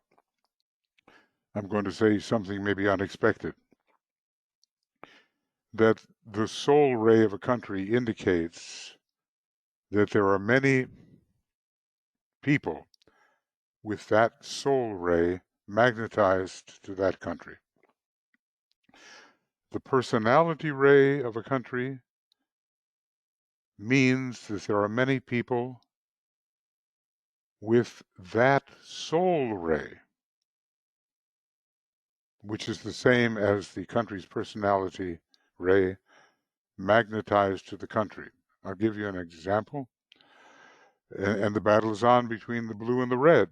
B: I'm going to say something maybe unexpected. That the soul ray of a country indicates that there are many people with that soul ray magnetized to that country. The personality ray of a country means that there are many people with that soul ray, which is the same as the country's personality ray, magnetized to the country. I'll give you an example. And the battle is on between the blue and the red,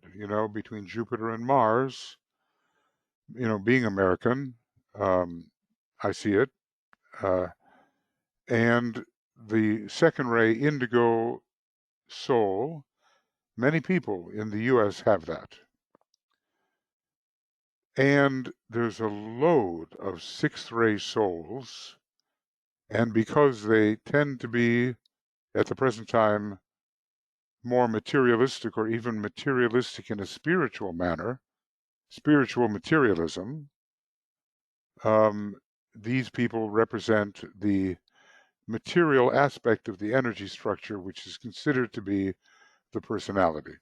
B: between Jupiter and Mars. Being American, I see it. And the second ray, indigo soul, many people in the US have that. And there's a load of sixth ray souls, and because they tend to be, at the present time, more materialistic or even materialistic in a spiritual manner, spiritual materialism, these people represent the material aspect of the energy structure, which is considered to be the personality.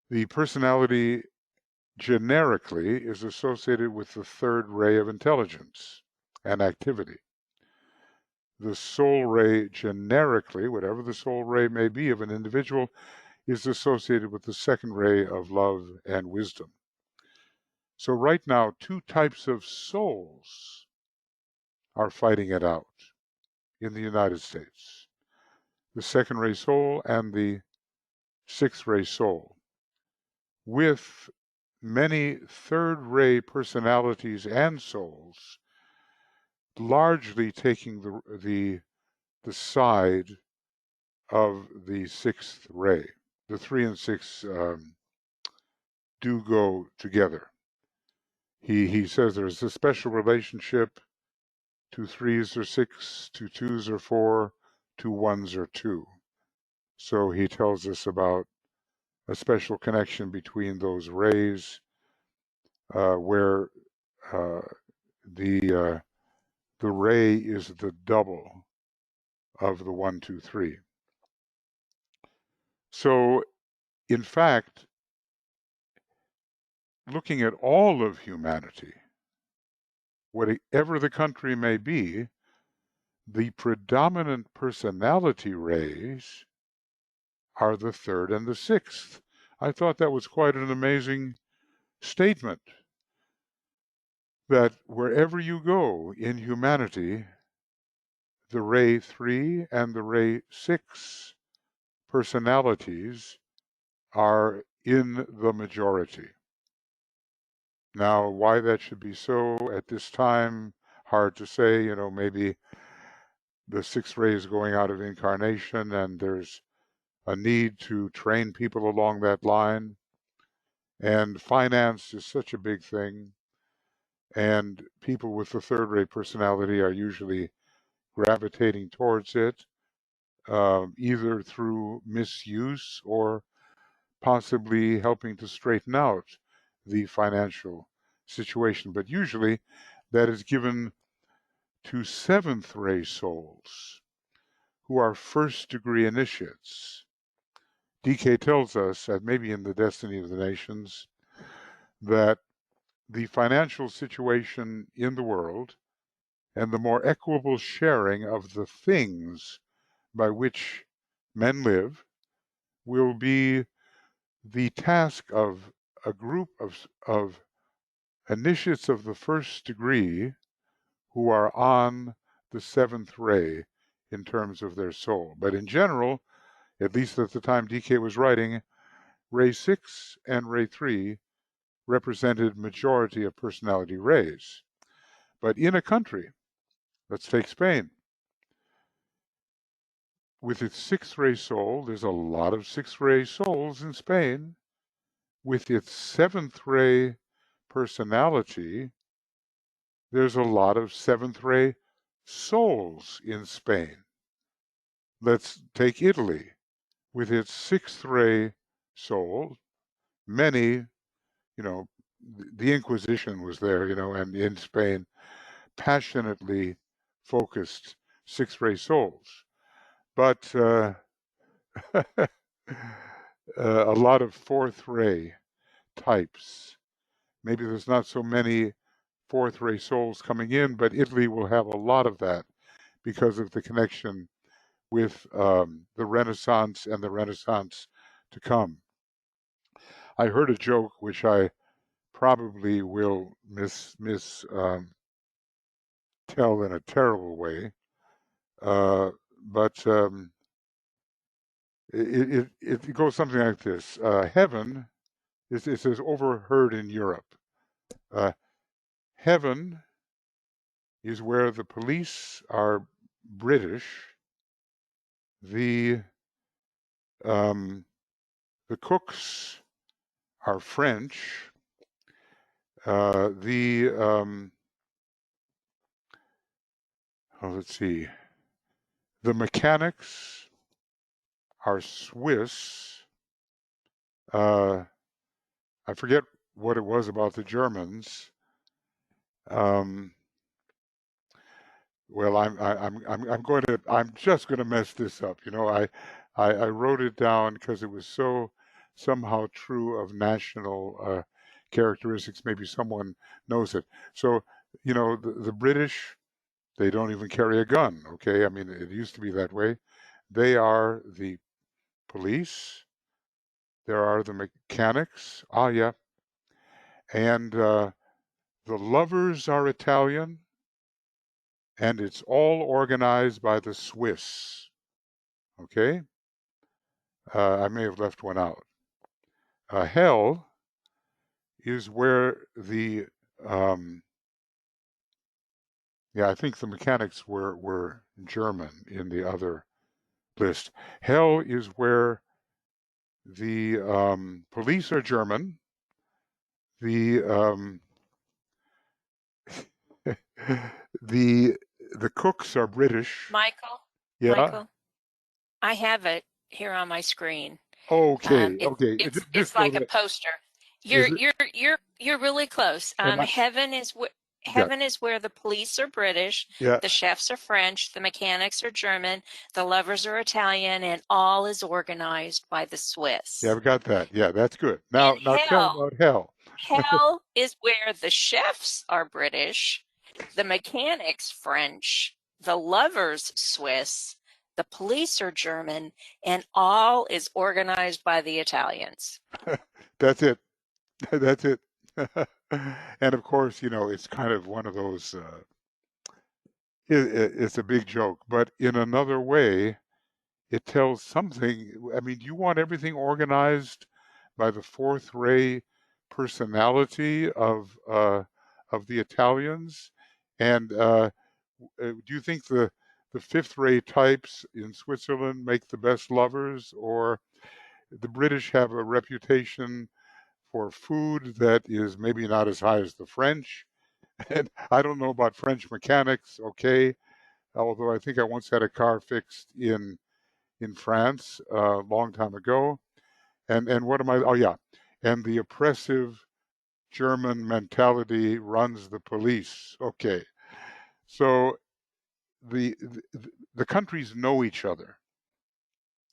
B: The personality generically is associated with the third ray of intelligence and activity. The soul ray generically, whatever the soul ray may be of an individual, is associated with the second ray of love and wisdom. So right now, two types of souls are fighting it out in the United States. The second ray soul and the sixth ray soul, with many third ray personalities and souls largely taking the side of the sixth ray. The 3 and 6 do go together. He says there's a special relationship to 3s or 6, to 2s or 4, to 1s or 2. So he tells us about a special connection between those rays, where the ray is the double of the 1, 2, 3. So, in fact, looking at all of humanity, whatever the country may be, the predominant personality rays are the 3rd and the 6th. I thought that was quite an amazing statement, that wherever you go in humanity, the ray 3 and the ray 6 personalities are in the majority. Now, why that should be so at this time, hard to say. Maybe the sixth ray is going out of incarnation and there's a need to train people along that line. And finance is such a big thing. And people with the third ray personality are usually gravitating towards it, either through misuse or possibly helping to straighten out the financial situation. But usually that is given to seventh ray souls who are first degree initiates. DK tells us that maybe in the Destiny of the Nations that the financial situation in the world and the more equitable sharing of the things by which men live will be the task of a group of initiates of the first degree who are on the seventh ray in terms of their soul. But in general, at least at the time DK was writing, ray 6 and ray 3 represented majority of personality rays. But in a country, let's take Spain, with its sixth ray soul, there's a lot of sixth ray souls in Spain. With its seventh ray personality, there's a lot of seventh ray souls in Spain. Let's take Italy. With its sixth ray soul, many, the Inquisition was there, and in Spain, passionately focused sixth ray souls. But a lot of fourth ray types. Maybe there's not so many fourth ray souls coming in, but Italy will have a lot of that because of the connection with the Renaissance and the Renaissance to come. I heard a joke which I probably will tell in a terrible way, but it goes something like this: heaven, it says overheard in Europe. Heaven is where the police are British, the cooks are French, let's see, the mechanics are Swiss. I forget what it was about the Germans. Well, I'm just going to mess this up. I wrote it down because it was so somehow true of national characteristics. Maybe someone knows it. So, the British, they don't even carry a gun. Okay, I mean, it used to be that way. They are the police. There are the mechanics. Ah, yeah. And the lovers are Italian. And it's all organized by the Swiss. Okay? I may have left one out. Hell is where I think the mechanics were German in the other list. Hell is where the police are German. The the cooks are British.
C: Michael?
B: Yeah.
C: Michael, I have it here on my screen.
B: Okay.
C: It's like a poster. You're really close. Heaven is where the police are British,
B: yeah.
C: The chefs are French, the mechanics are German, the lovers are Italian, and all is organized by the Swiss.
B: Yeah, I've got that. Yeah, that's good. Now tell about hell.
C: Hell is where the chefs are British, the mechanics French, the lovers Swiss, the police are German, and all is organized by the Italians.
B: That's it. That's it. And of course, it's kind of one of those, it's a big joke, but in another way, it tells something. I mean, you want everything organized by the fourth ray personality of the Italians, and do you think the fifth ray types in Switzerland make the best lovers, or the British have a reputation for food that is maybe not as high as the French? And I don't know about French mechanics, okay, although I think I once had a car fixed in France a long time ago. And what am I? Oh yeah, and the oppressive German mentality runs the police. Okay, so the countries know each other.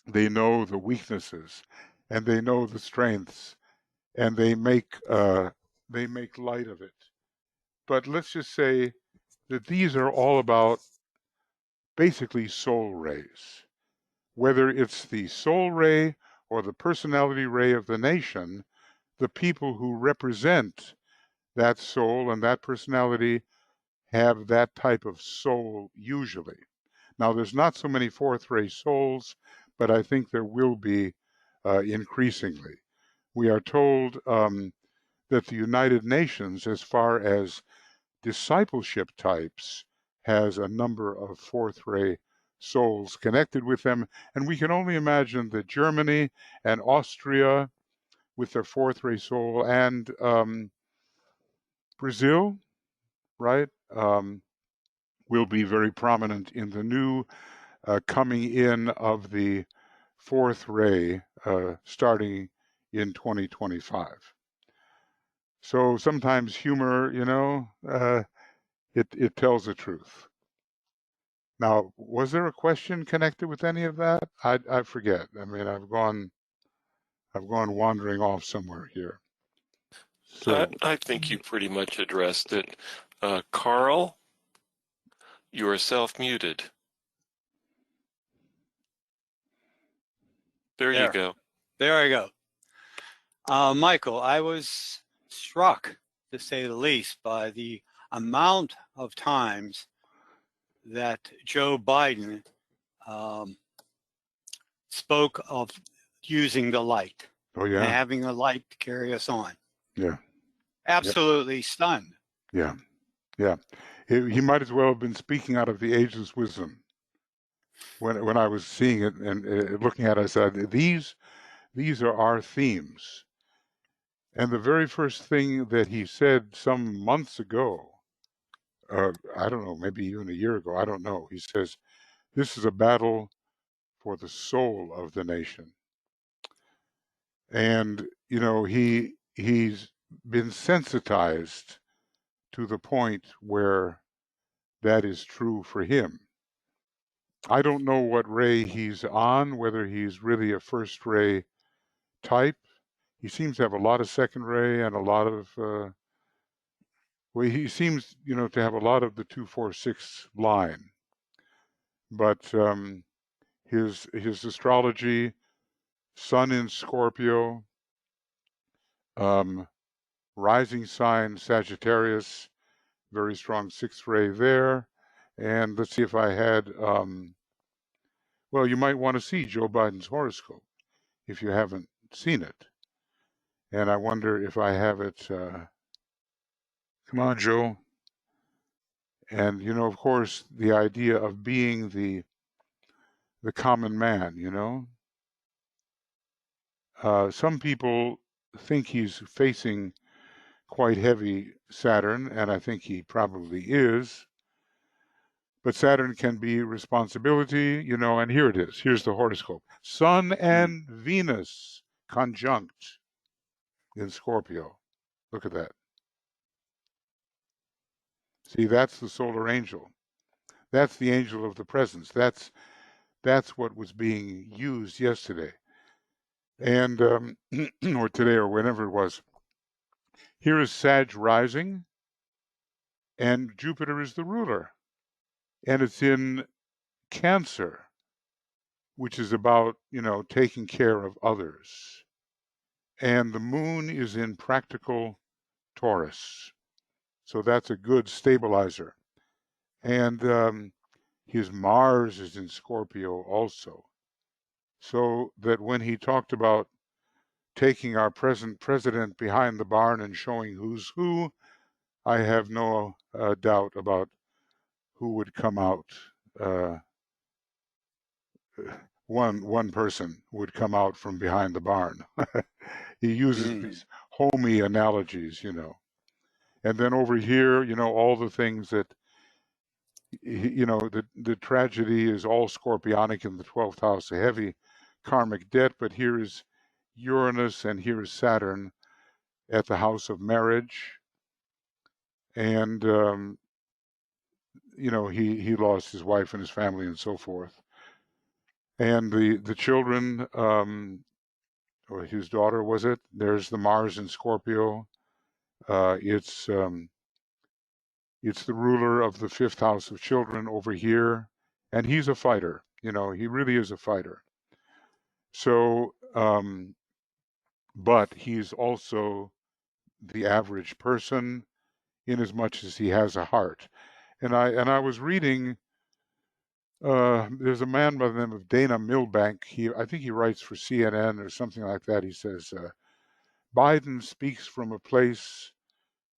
B: They know the weaknesses, and they know the strengths, and they make light of it. But let's just say that these are all about basically soul rays. whether it's the soul ray or the personality ray of the nation, the people who represent that soul and that personality have that type of soul usually. Now, there's not so many fourth ray souls, but I think there will be increasingly. We are told that the United Nations, as far as discipleship types, has a number of fourth ray souls connected with them. And we can only imagine that Germany and Austria, with their fourth ray soul, and Brazil, right, will be very prominent in the new coming in of the fourth ray starting in 2025. So sometimes humor, it tells the truth. Now, was there a question connected with any of that? I forget. I mean, I've gone wandering off somewhere here. So
A: I think you pretty much addressed it. Carl, you are self-muted. There you go.
D: There I go. Michael, I was struck, to say the least, by the amount of times that Joe Biden spoke of using the light.
B: Oh, yeah.
D: And having the light to carry us on.
B: Yeah.
D: Absolutely stunned.
B: Yeah. Yeah. He might as well have been speaking out of the ageless wisdom. When I was seeing it and looking at it, I said, these are our themes. And the very first thing that he said some months ago, I don't know, maybe even a year ago, I don't know. He says, this is a battle for the soul of the nation. And, he's been sensitized to the point where that is true for him. I don't know what ray he's on, whether he's really a first ray type. He seems to have a lot of second ray and a lot of, well, he seems, to have a lot of the 2-4-6 line. But his astrology, Sun in Scorpio, rising sign Sagittarius, very strong sixth ray there. And let's see if I had, well, you might want to see Joe Biden's horoscope if you haven't seen it. And I wonder if I have it, come on, Joe. And, of course, the idea of being the common man, some people think he's facing quite heavy Saturn, and I think he probably is. But Saturn can be responsibility, and here it is. Here's the horoscope. Sun and Venus conjunct in Scorpio. Look at that. See, that's the solar angel. That's the angel of the presence. That's what was being used yesterday. And, or today, or whenever it was. Here is Sag rising, and Jupiter is the ruler. And it's in Cancer, which is about, taking care of others. And the moon is in practical Taurus. So that's a good stabilizer. And his Mars is in Scorpio also. So that when he talked about taking our present president behind the barn and showing who's who, I have no doubt about who would come out. One person would come out from behind the barn. He uses these homey analogies, And then over here, all the things that, the tragedy is all scorpionic in the 12th house, a heavy karmic debt, but here is Uranus and here is Saturn at the house of marriage. And, he lost his wife and his family and so forth. And the children, or his daughter, was it? There's the Mars in Scorpio. It's the ruler of the 5th house of children over here, and he's a fighter. You know, he really is a fighter. So, but he's also the average person in as much as he has a heart. And I was reading, there's a man by the name of Dana Milbank. I think he writes for CNN or something like that. He says, Biden speaks from a place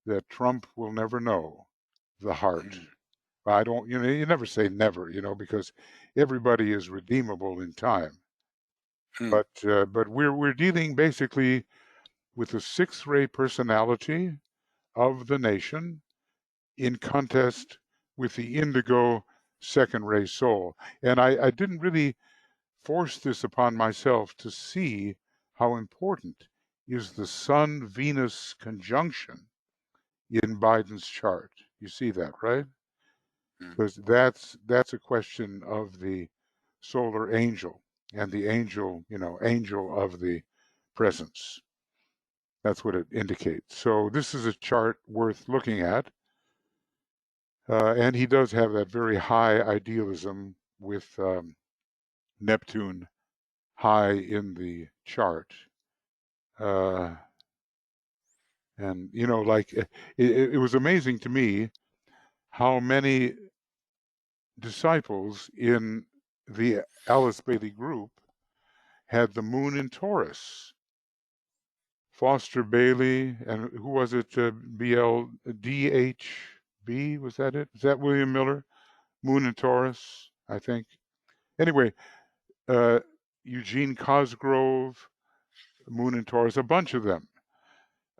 B: that Trump will never know, the heart. I don't, you know, you never say never, you know, because everybody is redeemable in time. But we're dealing basically with the sixth ray personality of the nation in contest with the indigo second ray soul. And I didn't really force this upon myself to see how important is the Sun Venus conjunction in Biden's chart. You see that, right? Because that's a question of the solar angel and the angel, you know, angel of the presence. That's what it indicates. So this is a chart worth looking at. And he does have that very high idealism with Neptune high in the chart. And, you know, like it was amazing to me how many disciples in the Alice Bailey group had the moon in Taurus. Foster Bailey, and who was it? BLDHB, was that it? Is that William Miller? Moon in Taurus, I think. Anyway, Eugene Cosgrove, moon in Taurus, a bunch of them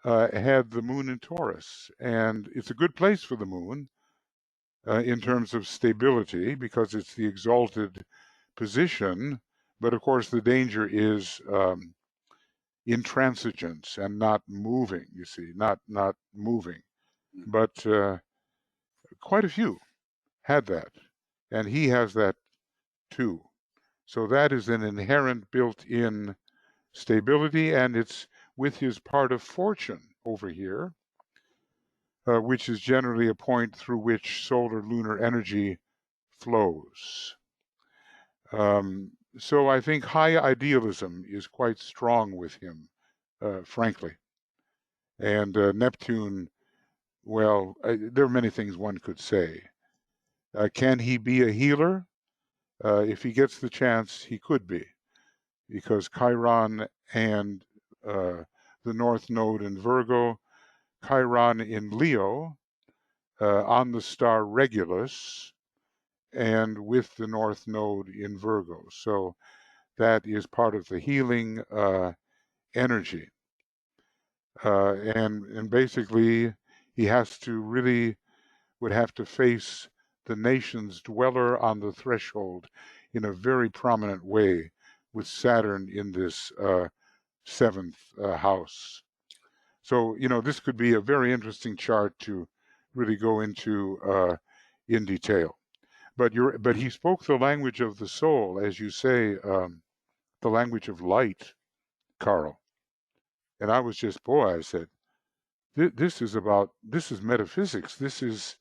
B: had the moon in Taurus. And it's a good place for the moon in terms of stability because it's the exalted position. But of course, the danger is intransigence and not moving, you see, not moving. But quite a few had that. And he has that too. So that is an inherent built-in stability, and it's with his part of fortune over here, which is generally a point through which solar lunar energy flows. So I think high idealism is quite strong with him, frankly. And Neptune, well, there are many things one could say. Can he be a healer? If he gets the chance, he could be, because Chiron and the North Node in Virgo, Chiron in Leo, on the star Regulus, and with the North Node in Virgo. So that is part of the healing energy. And basically, he has to really would have to face the nation's dweller on the threshold in a very prominent way with Saturn in this seventh house. So, you know, this could be a very interesting chart to really go into in detail. But he spoke the language of the soul, as you say, the language of light, Carl. And I was just, boy, I said, this is metaphysics. This is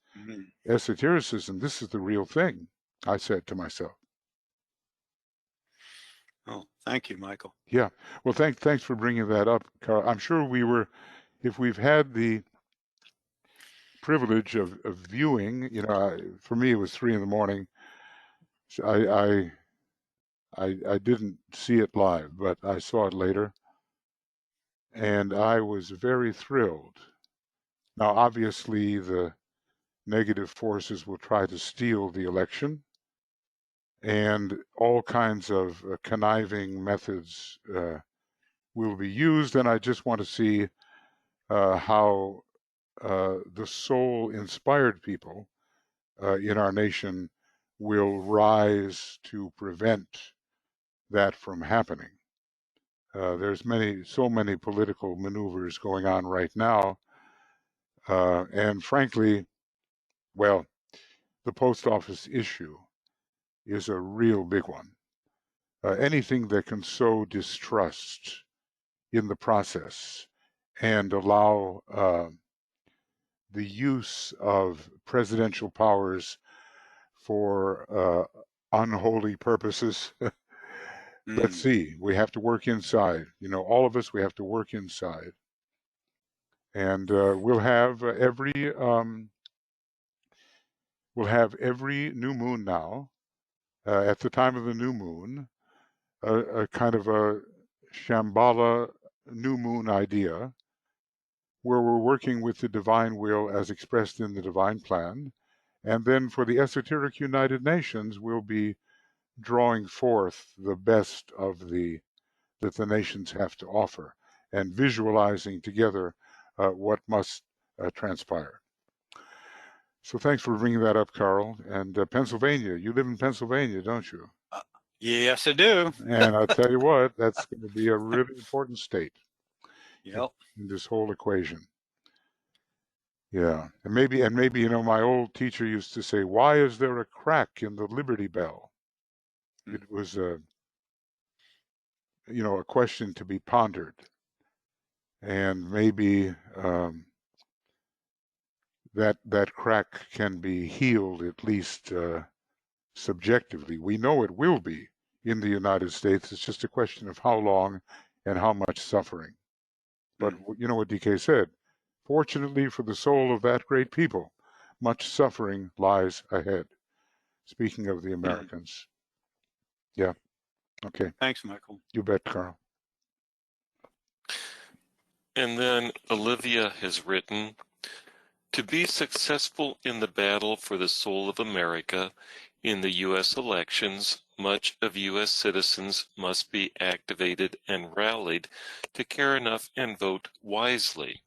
B: esotericism. This is the real thing, I said to myself.
D: Oh, thank you, Michael.
B: Yeah. Well, thanks for bringing that up, Carl. I'm sure if we've had the privilege of viewing, you know, for me it was 3 a.m. So I didn't see it live, but I saw it later, and I was very thrilled. Now, obviously, the negative forces will try to steal the election, and all kinds of conniving methods will be used, and I just want to see how the soul-inspired people in our nation will rise to prevent that from happening. There's so many political maneuvers going on right now, and frankly, well, the post office issue is a real big one. Anything that can sow distrust in the process and allow the use of presidential powers for unholy purposes. Let's
D: Mm.
B: see. We have to work inside. You know, all of us, we have to work inside. And we'll have every new moon now, at the time of the new moon, a kind of a Shambhala new moon idea, where we're working with the divine will as expressed in the divine plan. And then for the Esoteric United Nations, we'll be drawing forth the best of that the nations have to offer and visualizing together what must transpire. So thanks for bringing that up, Carl. And Pennsylvania, you live in Pennsylvania, don't you?
D: Yes, I do.
B: And I'll tell you what, that's going to be a really important state
D: Yep.
B: in this whole equation. Yeah, and maybe you know, my old teacher used to say, "Why is there a crack in the Liberty Bell?" It was a question to be pondered, and maybe that crack can be healed, at least subjectively. We know it will be in the United States. It's just a question of how long and how much suffering. But you know what DK said? Fortunately for the soul of that great people, much suffering lies ahead. Speaking of the Americans. Yeah. Okay.
D: Thanks, Michael.
B: You bet, Carl.
A: And then Olivia has written, to be successful in the battle for the soul of America in the U.S. elections, much of U.S. citizens must be activated and rallied to care enough and vote wisely.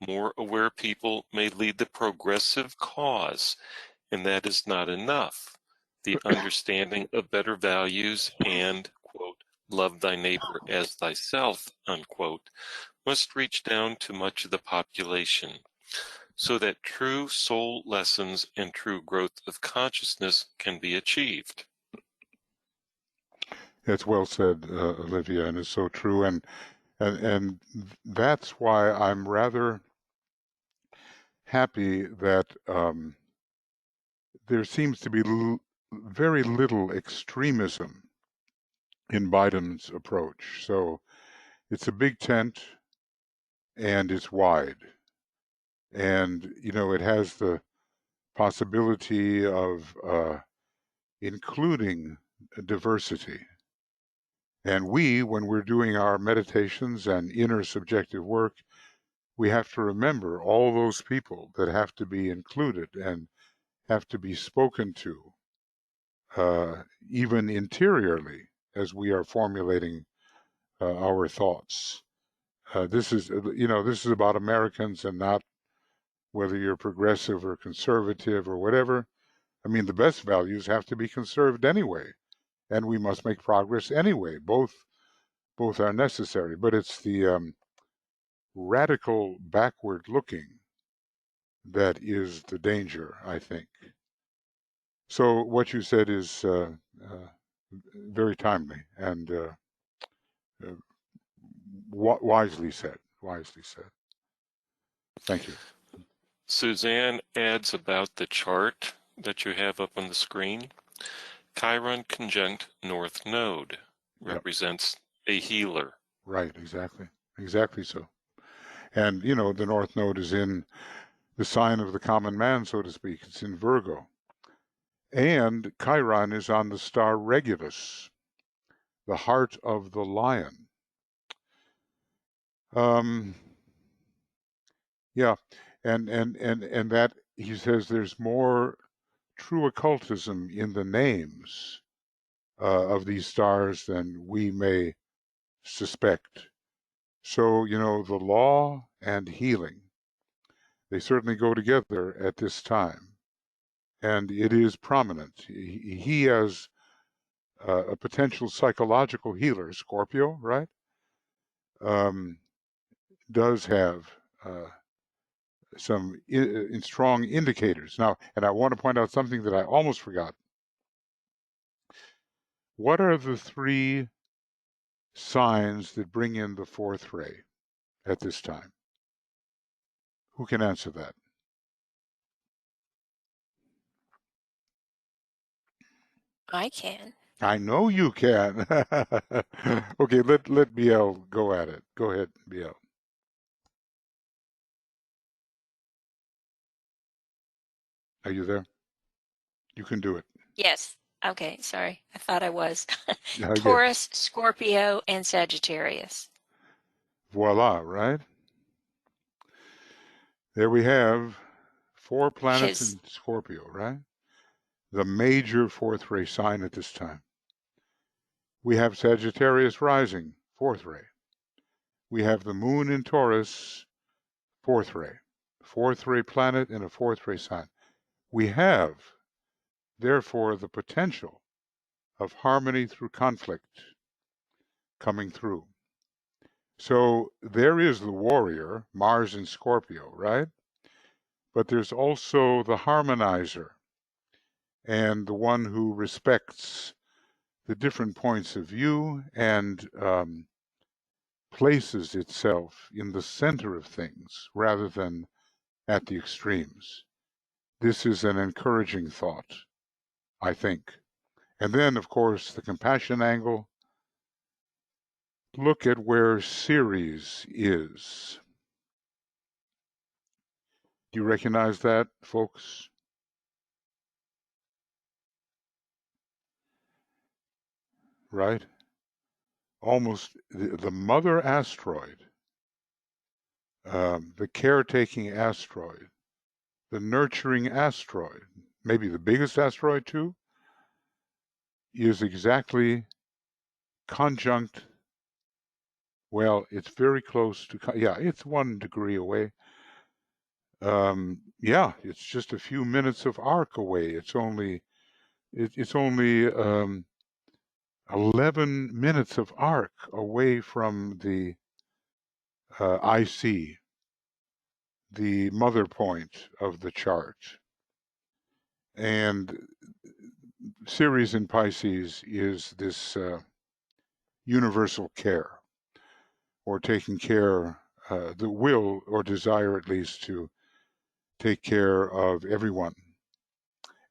A: More aware people may lead the progressive cause, and that is not enough. The understanding of better values and, quote, love thy neighbor as thyself, unquote, must reach down to much of the population, so that true soul lessons and true growth of consciousness can be achieved.
B: That's well said, Olivia, and it's so true. And that's why I'm rather happy that there seems to be very little extremism in Biden's approach. So it's a big tent and it's wide. And, you know, it has the possibility of including diversity. And when we're doing our meditations and inner subjective work, we have to remember all those people that have to be included and have to be spoken to, even interiorly, as we are formulating our thoughts. This is about Americans and not whether you're progressive or conservative or whatever. I mean, the best values have to be conserved anyway, and we must make progress anyway. Both are necessary, but it's the radical backward looking that is the danger, I think. So what you said is very timely and wisely said. Wisely said. Thank you.
A: Suzanne adds about the chart that you have up on the screen. Chiron conjunct North Node represents a healer.
B: Right, exactly. Exactly so. And, you know, the North Node is in the sign of the common man, so to speak. It's in Virgo. And Chiron is on the star Regulus, the heart of the lion. Yeah, and that he says there's more true occultism in the names of these stars than we may suspect. So, you know, the law and healing, they certainly go together at this time. And it is prominent. He as a potential psychological healer, Scorpio, right? Does have some strong indicators. Now, and I want to point out something that I almost forgot. What are the three signs that bring in the fourth ray at this time? Who can answer that?
C: I can.
B: I know you can. Okay, let BL go at it. Go ahead, BL. Are you there? You can do it.
C: Yes. Okay, sorry. I thought I was.
B: Okay.
C: Taurus, Scorpio, and Sagittarius.
B: Voila, right? There we have 4 planets in Scorpio, right? The major fourth ray sign at this time. We have Sagittarius rising, fourth ray. We have the moon in Taurus, fourth ray. Fourth ray planet in a fourth ray sign. We have, therefore, the potential of harmony through conflict coming through. So there is the warrior, Mars in Scorpio, right? But there's also the harmonizer and the one who respects the different points of view and places itself in the center of things rather than at the extremes. This is an encouraging thought, I think. And then, of course, the compassion angle. Look at where Ceres is. Do you recognize that, folks? Right? Almost the mother asteroid, the caretaking asteroid, the nurturing asteroid, maybe the biggest asteroid too, is exactly conjunct. Well, it's very close to, yeah, it's 1 degree away. Yeah, it's just a few minutes of arc away. It's only 11 minutes of arc away from the IC, the mother point of the chart. And Ceres in Pisces is this universal care, or taking care, the will or desire at least to take care of everyone.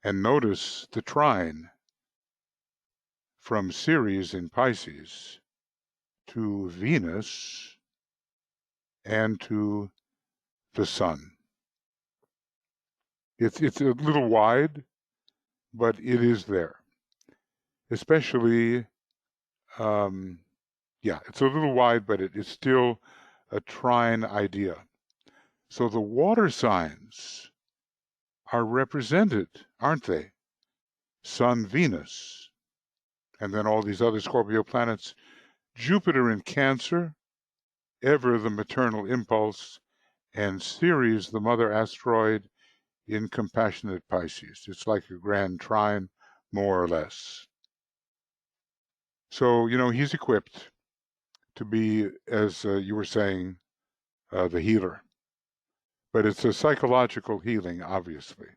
B: And notice the trine from Ceres in Pisces to Venus and to the Sun. It's a little wide, but it is there. Especially, yeah, it's a little wide, but it's still a trine idea. So the water signs are represented, aren't they? Sun, Venus, and then all these other Scorpio planets. Jupiter in Cancer, ever the maternal impulse, and Ceres, the mother asteroid, in compassionate Pisces. It's like a grand trine, more or less. So, you know, he's equipped to be, as you were saying, the healer. But it's a psychological healing, obviously,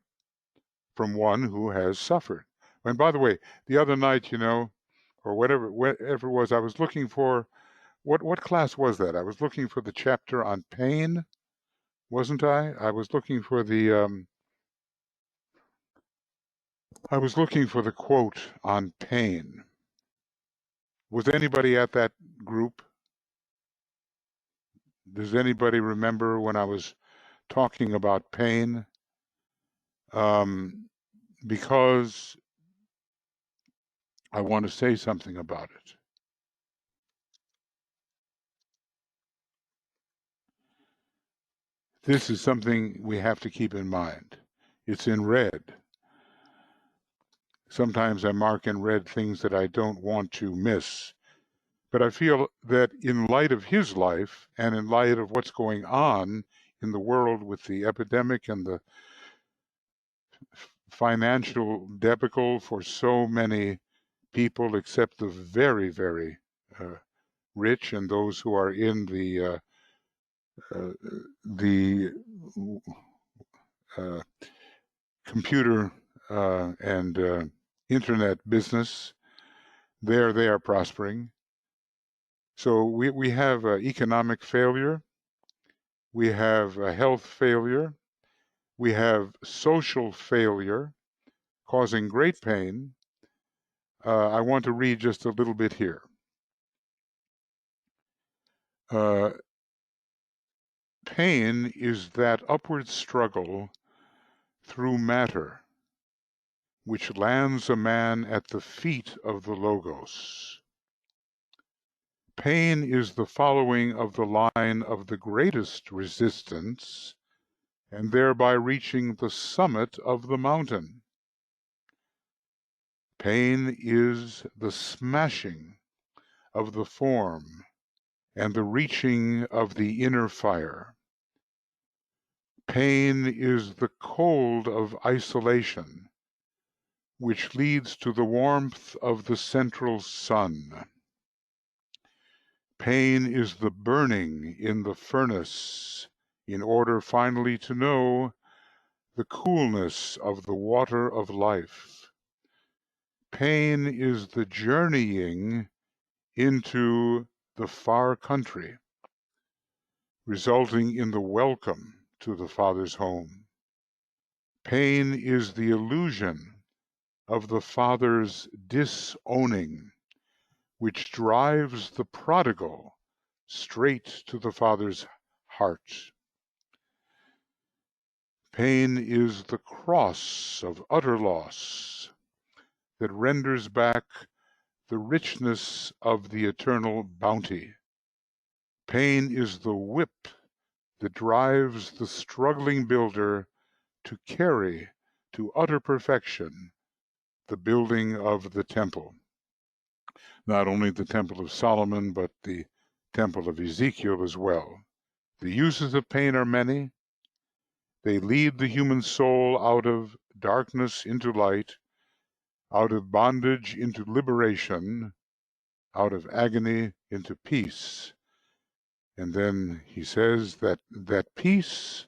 B: from one who has suffered. And by the way, the other night, you know, or whatever it was, I was looking for, what class was that? I was looking for the chapter on pain, wasn't I? I was looking for the quote on pain. Was anybody at that group? Does anybody remember when I was talking about pain? Because I want to say something about it. This is something we have to keep in mind. It's in red. Sometimes I mark in red things that I don't want to miss. But I feel that in light of his life and in light of what's going on in the world with the epidemic and the financial debacle for so many people, except the very, very rich and those who are in the computer and internet business, there they are prospering. So we have economic failure, we have health failure, we have social failure causing great pain, I want to read just a little bit here. Pain is that upward struggle through matter which lands a man at the feet of the Logos. Pain is the following of the line of the greatest resistance, and thereby reaching the summit of the mountain. Pain is the smashing of the form and the reaching of the inner fire. Pain is the cold of isolation, which leads to the warmth of the central sun. Pain is the burning in the furnace, in order finally to know the coolness of the water of life. Pain is the journeying into the far country, resulting in the welcome to the Father's home. Pain is the illusion of the Father's disowning, which drives the prodigal straight to the Father's heart. Pain is the cross of utter loss that renders back the richness of the eternal bounty. Pain is the whip that drives the struggling builder to carry to utter perfection the building of the temple. Not only the temple of Solomon, but the temple of Ezekiel as well. The uses of pain are many. They lead the human soul out of darkness into light, out of bondage into liberation, out of agony into peace. And then he says that peace,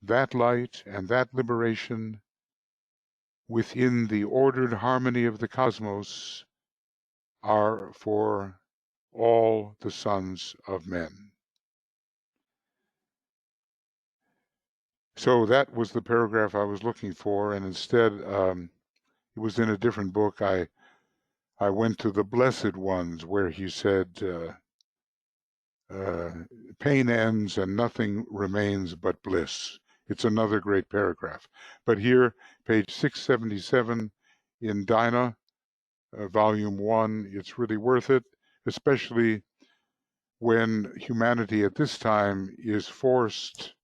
B: that light, and that liberation within the ordered harmony of the cosmos are for all the sons of men. So that was the paragraph I was looking for, and instead it was in a different book. I went to the Blessed Ones, where he said, pain ends and nothing remains but bliss. It's another great paragraph. But here, page 677 in Dinah, volume 1, it's really worth it, especially when humanity at this time is forced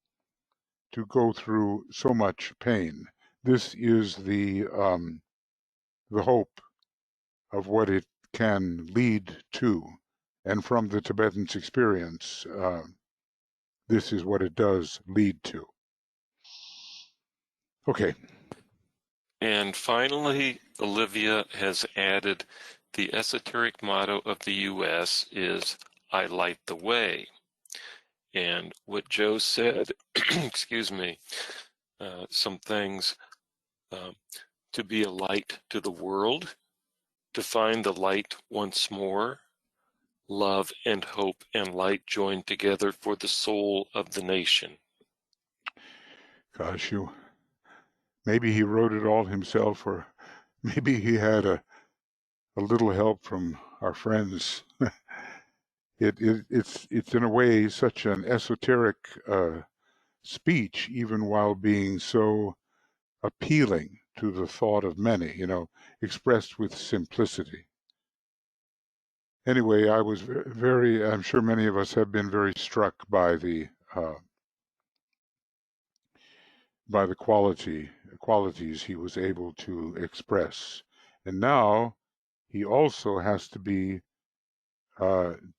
B: to go through so much pain. This is the hope of what it can lead to. And from the Tibetan's experience, this is what it does lead to. Okay.
A: And finally, Olivia has added the esoteric motto of the U.S. is, I light the way. And what Joe said, excuse me, some things, to be a light to the world, to find the light once more, love and hope and light joined together for the soul of the nation.
B: Gosh, maybe he wrote it all himself, or maybe he had a little help from our friends. It's in a way such an esoteric speech, even while being so appealing to the thought of many, expressed with simplicity. Anyway, I was very, I'm sure many of us have been very struck by the qualities he was able to express. And now he also has to be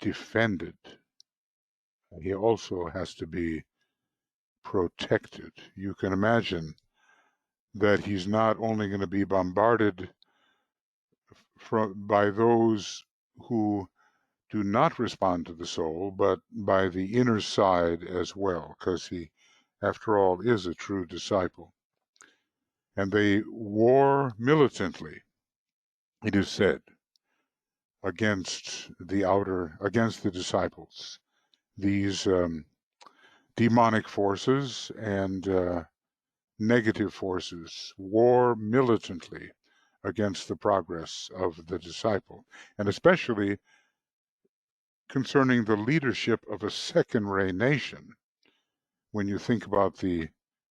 B: defended. He also has to be protected. You can imagine that he's not only going to be bombarded by those who do not respond to the soul, but by the inner side as well, because he, after all, is a true disciple. And they war militantly, it is said, against the disciples. These demonic forces and negative forces war militantly against the progress of the disciple, and especially concerning the leadership of a second-ray nation. When you think about the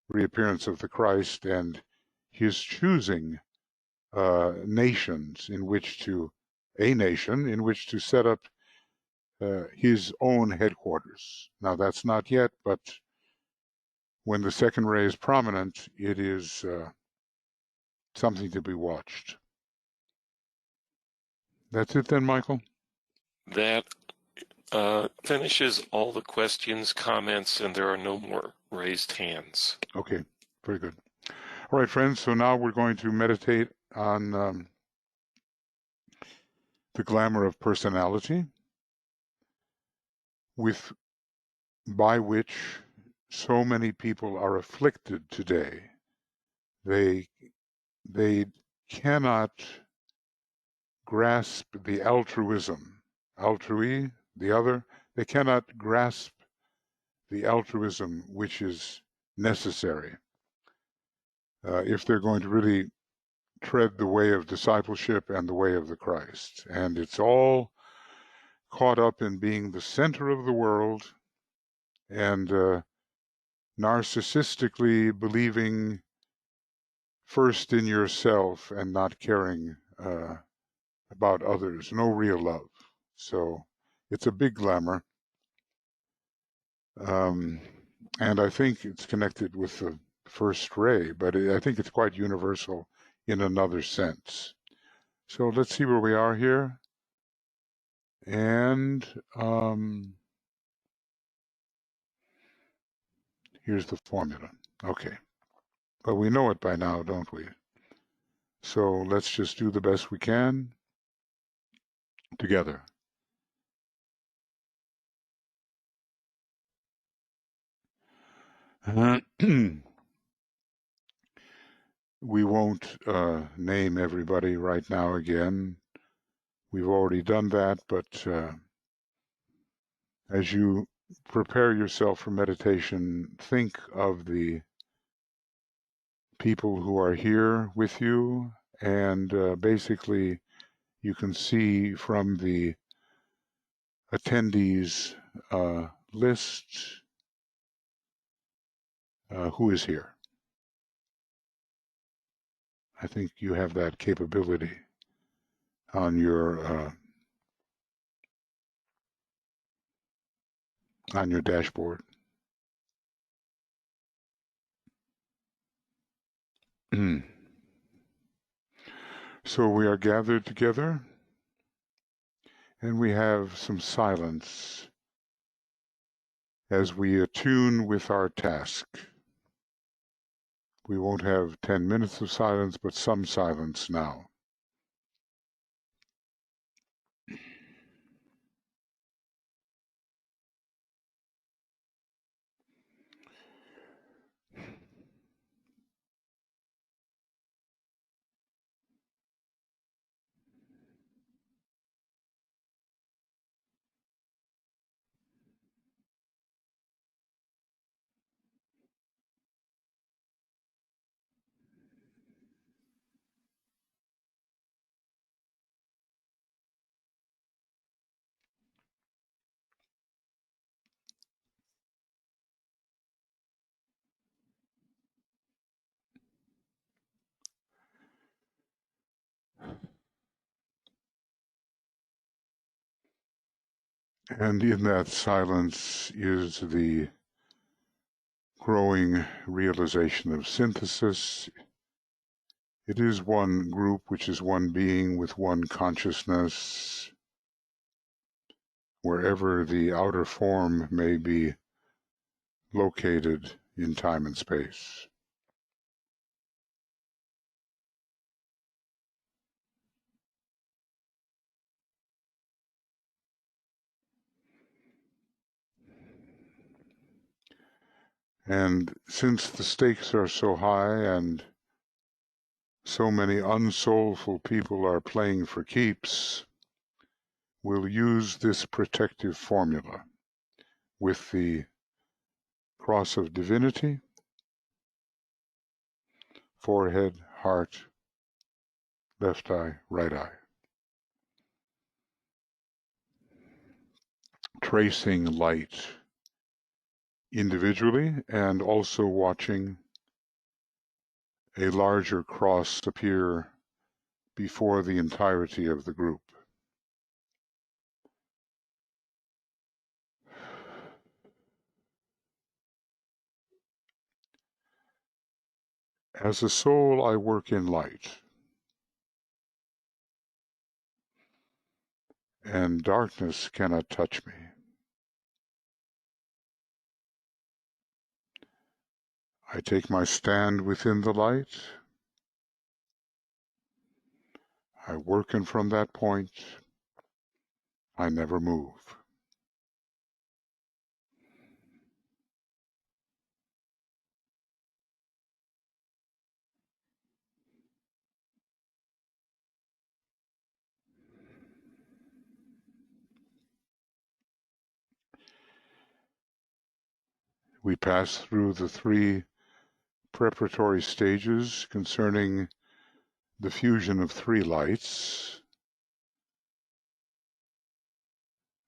B: reappearance of the Christ and his choosing a nation in which to set up his own headquarters. Now that's not yet, but when the second ray is prominent, it is something to be watched. That's it then, Michael?
A: That finishes all the questions, comments, and there are no more raised hands.
B: Okay, very good. All right, friends, so now we're going to meditate on the glamour of personality, by which so many people are afflicted today. They cannot grasp the altrui, the other. They cannot grasp the altruism which is necessary if they're going to really tread the way of discipleship and the way of the Christ. And it's all caught up in being the center of the world and narcissistically believing first in yourself and not caring about others. No real love. So it's a big glamour. And I think it's connected with the first ray, but I think it's quite universal in another sense. So let's see where we are here. And here's the formula. Okay. But we know it by now, don't we? So let's just do the best we can together. We won't name everybody right now again. We've already done that, but as you prepare yourself for meditation, think of the people who are here with you, and basically you can see from the attendees list who is here. I think you have that capability on your dashboard. So we are gathered together and we have some silence as we attune with our task. We won't have 10 minutes of silence, but some silence now. And in that silence is the growing realization of synthesis. It is one group, which is one being with one consciousness, wherever the outer form may be located in time and space. And since the stakes are so high and so many unsoulful people are playing for keeps, we'll use this protective formula with the cross of divinity, forehead, heart, left eye, right eye. Tracing light individually and also watching a larger cross appear before the entirety of the group. As a soul, I work in light, and darkness cannot touch me. I take my stand within the light. I work, and from that point, I never move. We pass through the 3 preparatory stages concerning the fusion of 3 lights.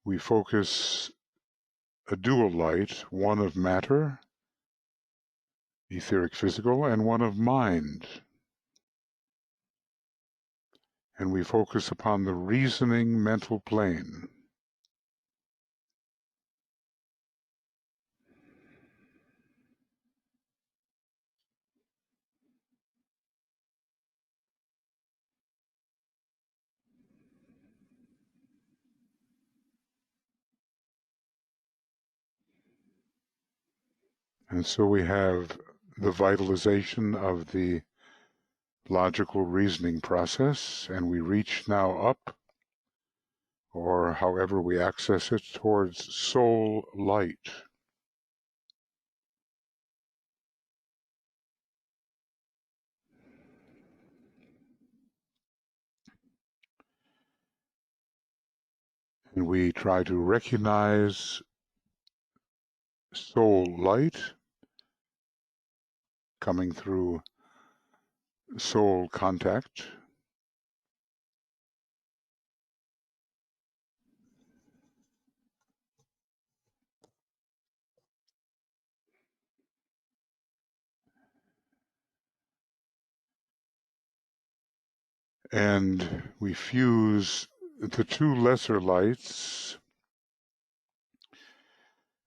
B: We focus a dual light, one of matter, etheric physical, and one of mind. And we focus upon the reasoning mental plane. And so we have the vitalization of the logical reasoning process, and we reach now up, or however we access it, towards soul light. And we try to recognize soul light coming through soul contact. And we fuse the 2 lesser lights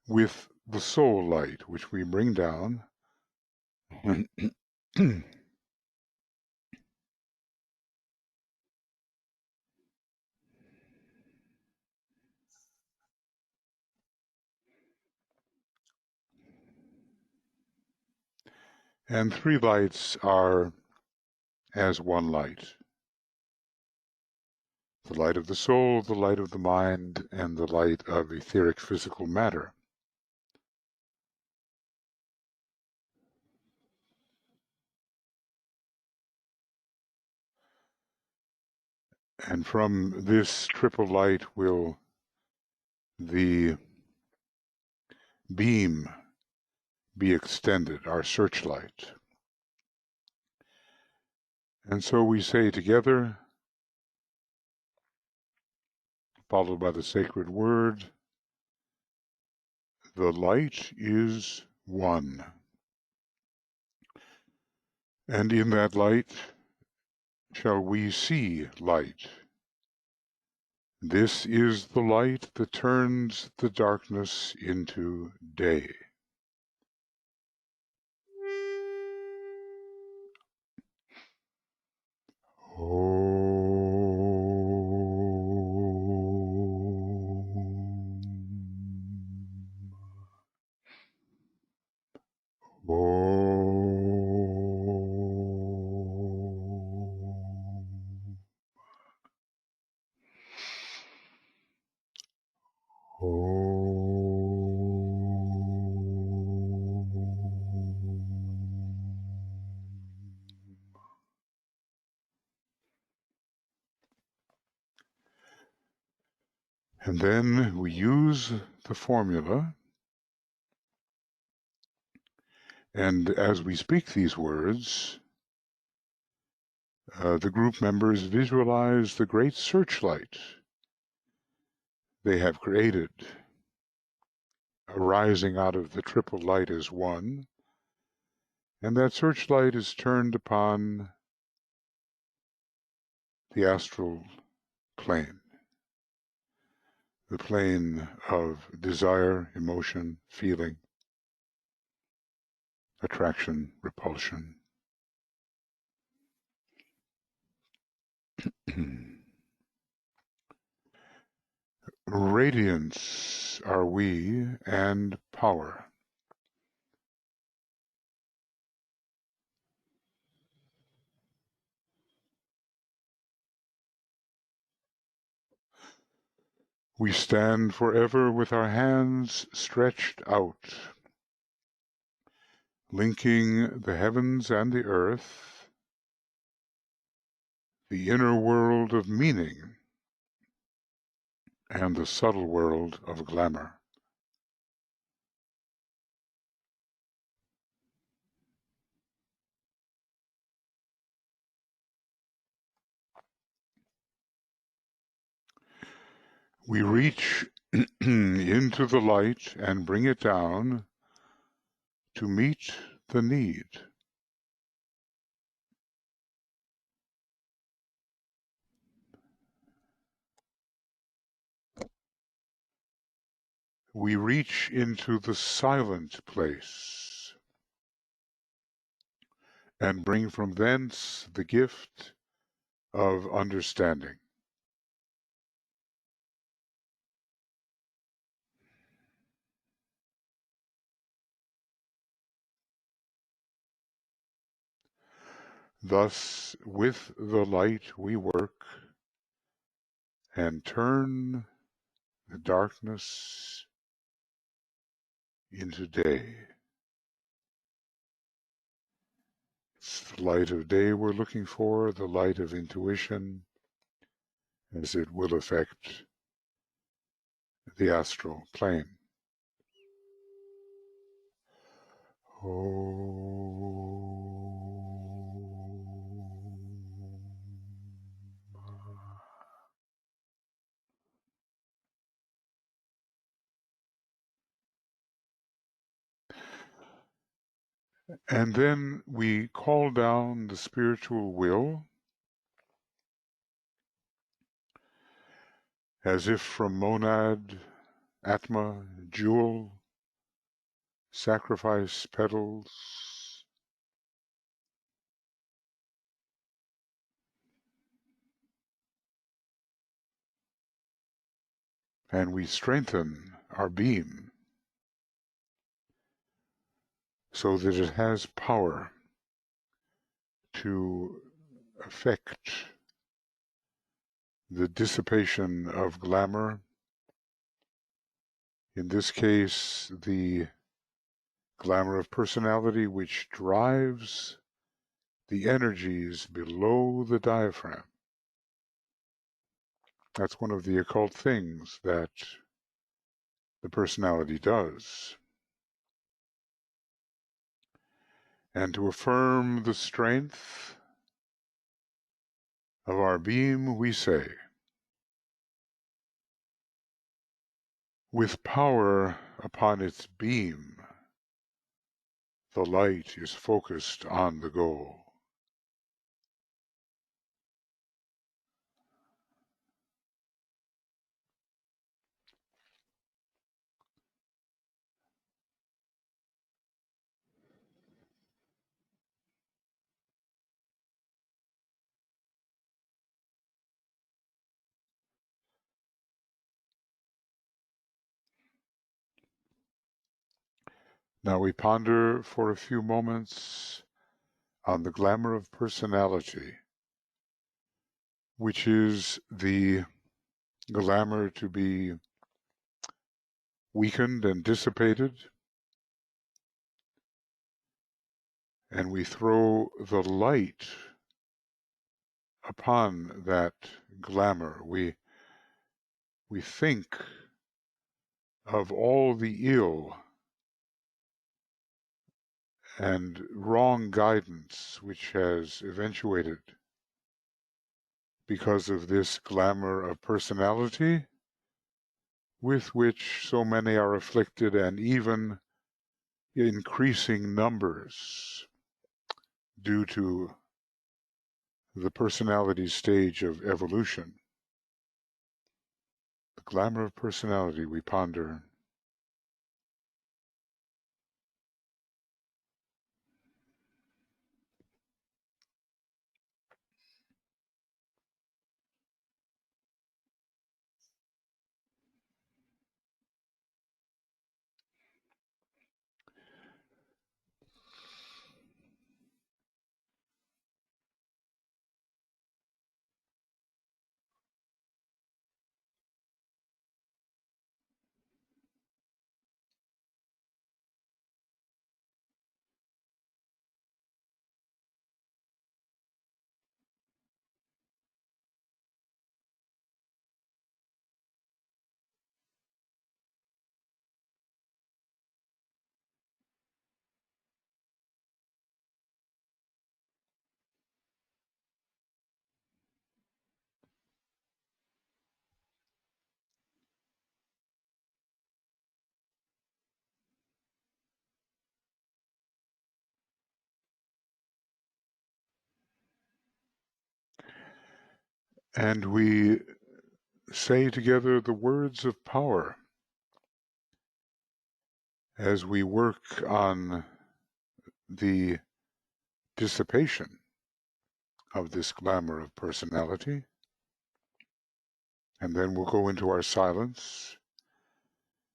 B: with the soul light, which we bring down. And 3 lights are as one light. The light of the soul, the light of the mind, and the light of etheric physical matter. And from this triple light will the beam be extended, our searchlight. And so we say together, followed by the sacred word, the light is one. And in that light shall we see light. This is the light that turns the darkness into day. And then we use the formula, and as we speak these words, The group members visualize the great searchlight they have created, arising out of the triple light as one, and that searchlight is turned upon the astral plane, the plane of desire, emotion, feeling, attraction, repulsion. Radiance are we, and power. We stand forever with our hands stretched out, linking the heavens and the earth, the inner world of meaning, and the subtle world of glamour. We reach into the light and bring it down to meet the need. We reach into the silent place and bring from thence the gift of understanding. Thus, with the light we work and turn the darkness into day. It's the light of day we're looking for, the light of intuition, as it will affect the astral plane. And then we call down the spiritual will as if from monad, atma, jewel, sacrifice petals, and we strengthen our beam so that it has power to affect the dissipation of glamour, in this case the glamour of personality which drives the energies below the diaphragm. That's one of the occult things that the personality does. And to affirm the strength of our beam, we say, with power upon its beam, the light is focused on the goal. Now we ponder for a few moments on the glamour of personality, which is the glamour to be weakened and dissipated, and we throw the light upon that glamour. We think of all the ill and wrong guidance which has eventuated because of this glamour of personality with which so many are afflicted, and even increasing numbers due to the personality stage of evolution. The glamour of personality we ponder. And we say together the words of power as we work on the dissipation of this glamour of personality. And then we'll go into our silence,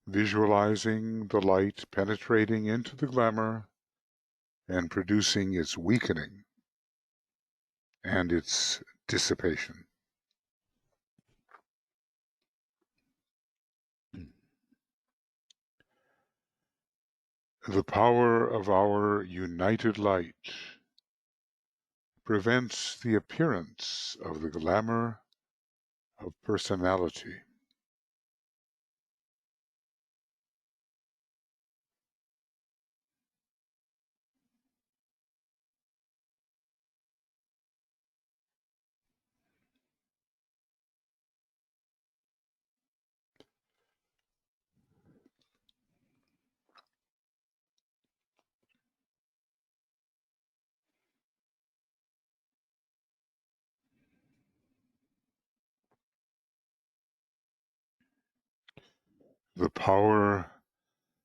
B: visualizing the light penetrating into the glamour and producing its weakening and its dissipation. The power of our united light prevents the appearance of the glamour of personality. The power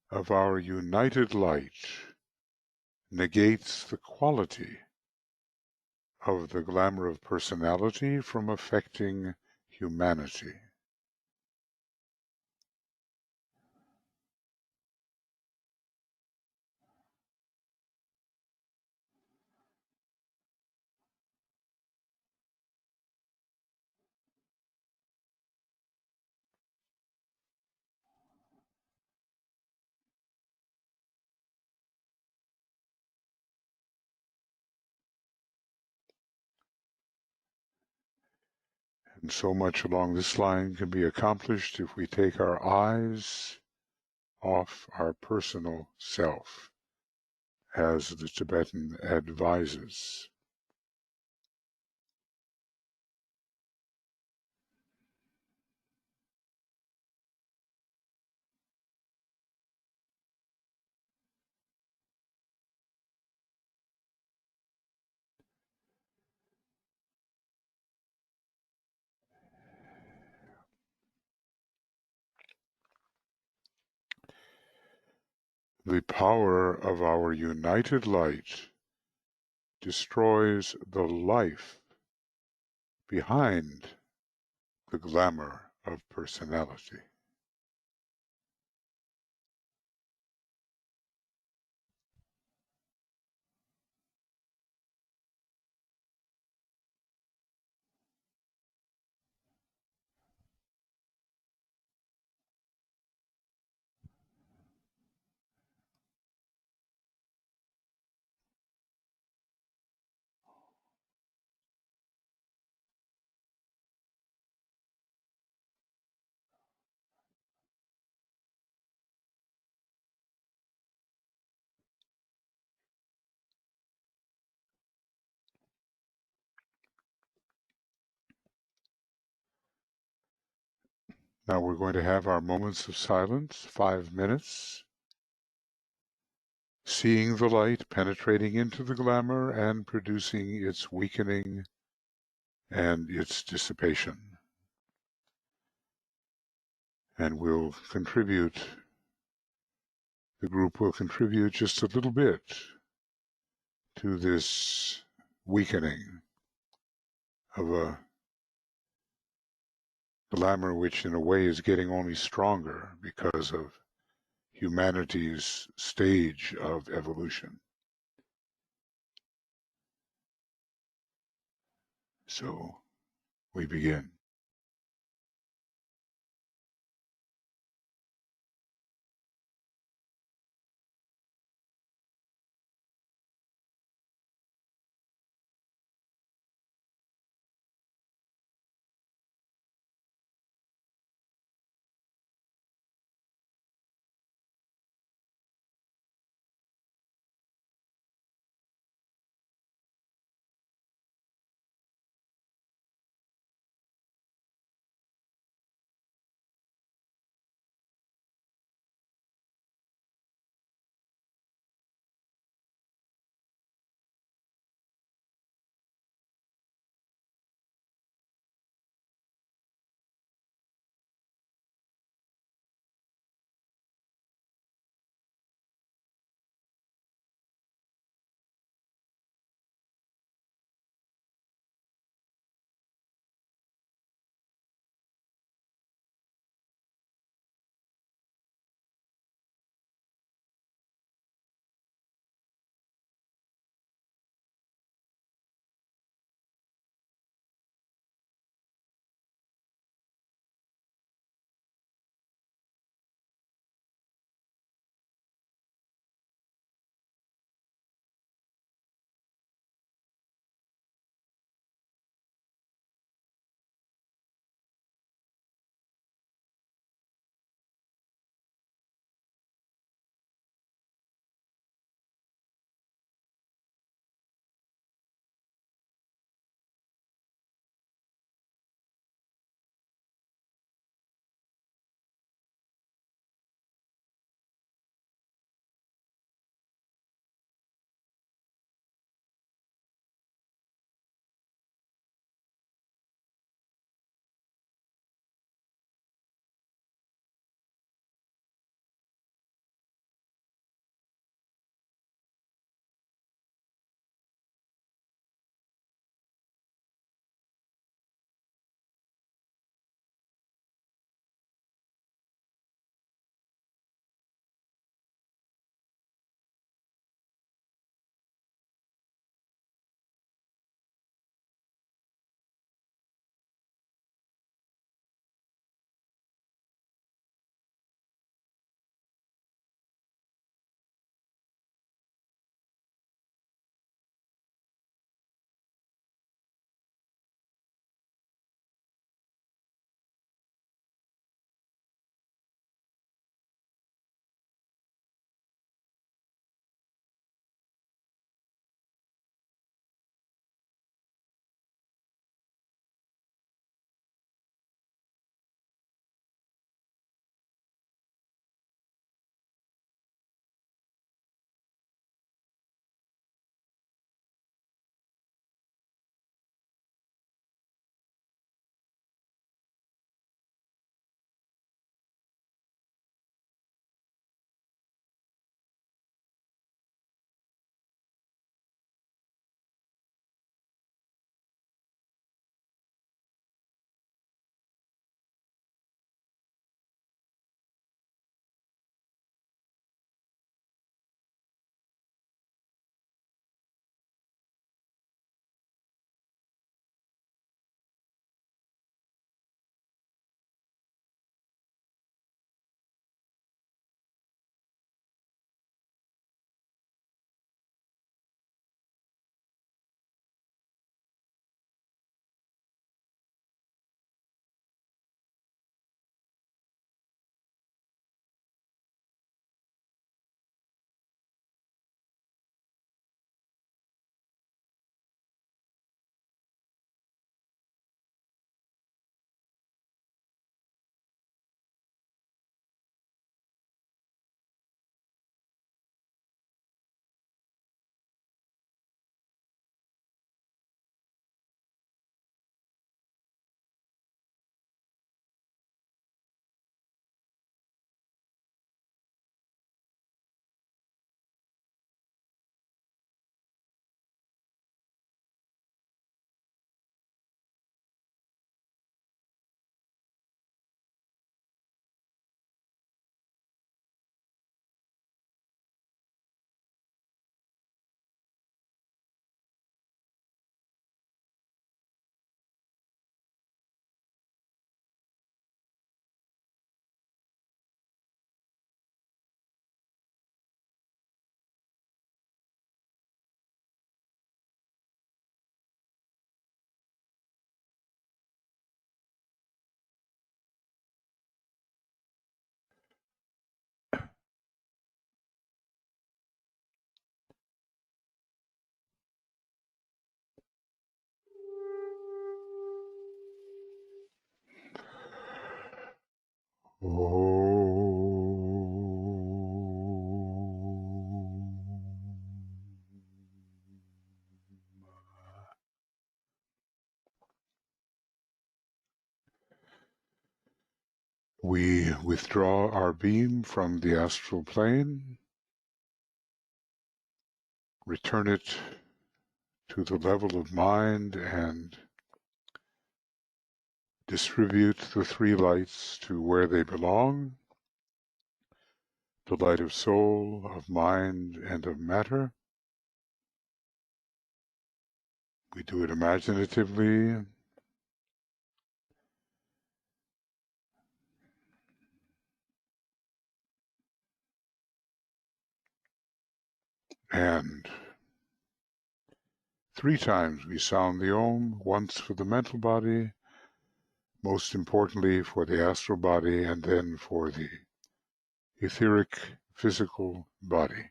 B: of our united light negates the quality of the glamour of personality from affecting humanity. And so much along this line can be accomplished if we take our eyes off our personal self, as the Tibetan advises. The power of our united light destroys the life behind the glamour of personality. Now we're going to have our moments of silence, 5 minutes, seeing the light penetrating into the glamour and producing its weakening and its dissipation. And we'll contribute, the group will contribute just a little bit to this weakening of a glamour which in a way is getting only stronger because of humanity's stage of evolution. So we begin. We withdraw our beam from the astral plane, return it to the level of mind, and distribute the three lights to where they belong: the light of soul, of mind, and of matter. We do it imaginatively. And 3 times we sound the Om, once for the mental body, most importantly for the astral body, and then for the etheric physical body.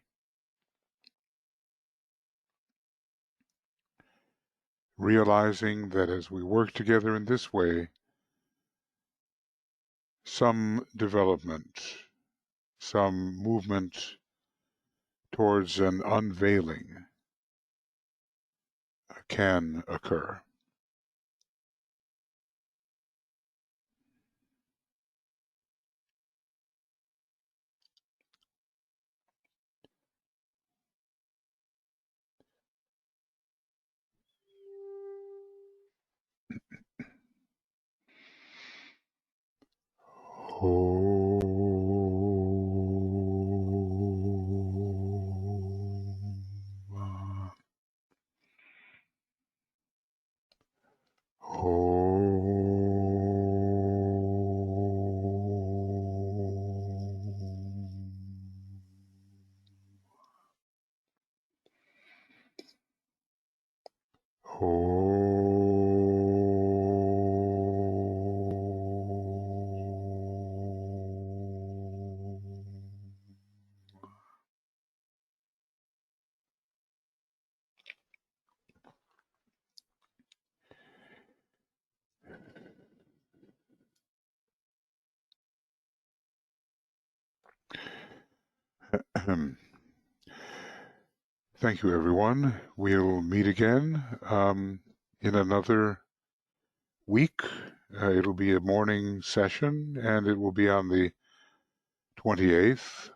B: Realizing that as we work together in this way, some development, some movement towards an unveiling can occur. Thank you, everyone. We'll meet again in another week. It'll be a morning session, and it will be on the 28th.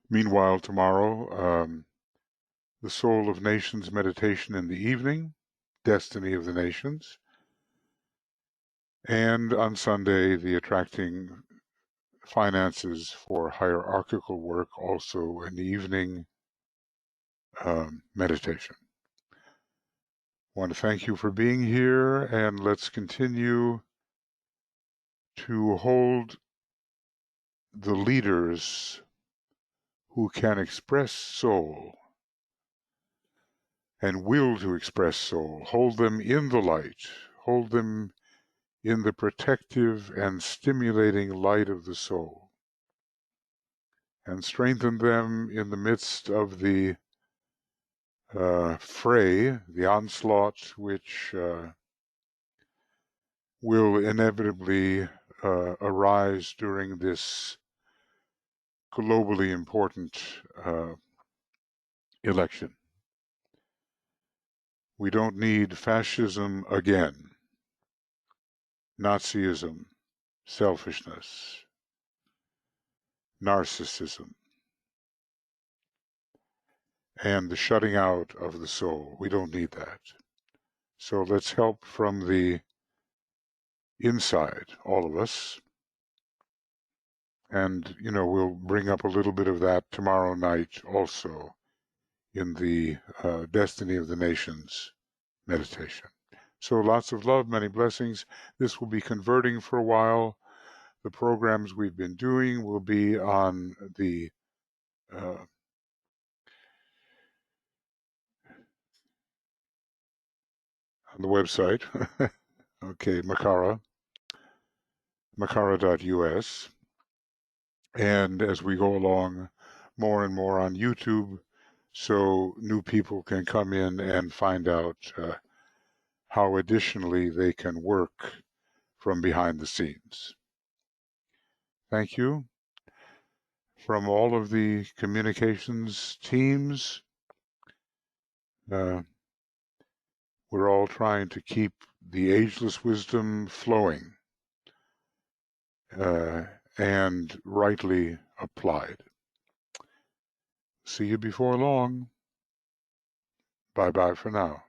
B: Meanwhile, tomorrow, the Soul of Nations meditation in the evening, Destiny of the Nations. And on Sunday, the Attracting Finances for Hierarchical Work, also an evening meditation. I want to thank you for being here, and let's continue to hold the leaders who can express soul and will to express soul. Hold them in the light. Hold them in the protective and stimulating light of the soul. And strengthen them in the midst of the fray, the onslaught, which will inevitably arise during this globally important election. We don't need fascism again, Nazism, selfishness, narcissism, and the shutting out of the soul. We don't need that. So let's help from the inside, all of us. And, we'll bring up a little bit of that tomorrow night also in the Destiny of the Nations meditation. So lots of love, many blessings. This will be converting for a while. The programs we've been doing will be on the website. Okay, Makara.us. And as we go along, more and more on YouTube, so new people can come in and find out how additionally they can work from behind the scenes. Thank you. From all of the communications teams, we're all trying to keep the ageless wisdom flowing and rightly applied. See you before long. Bye-bye for now.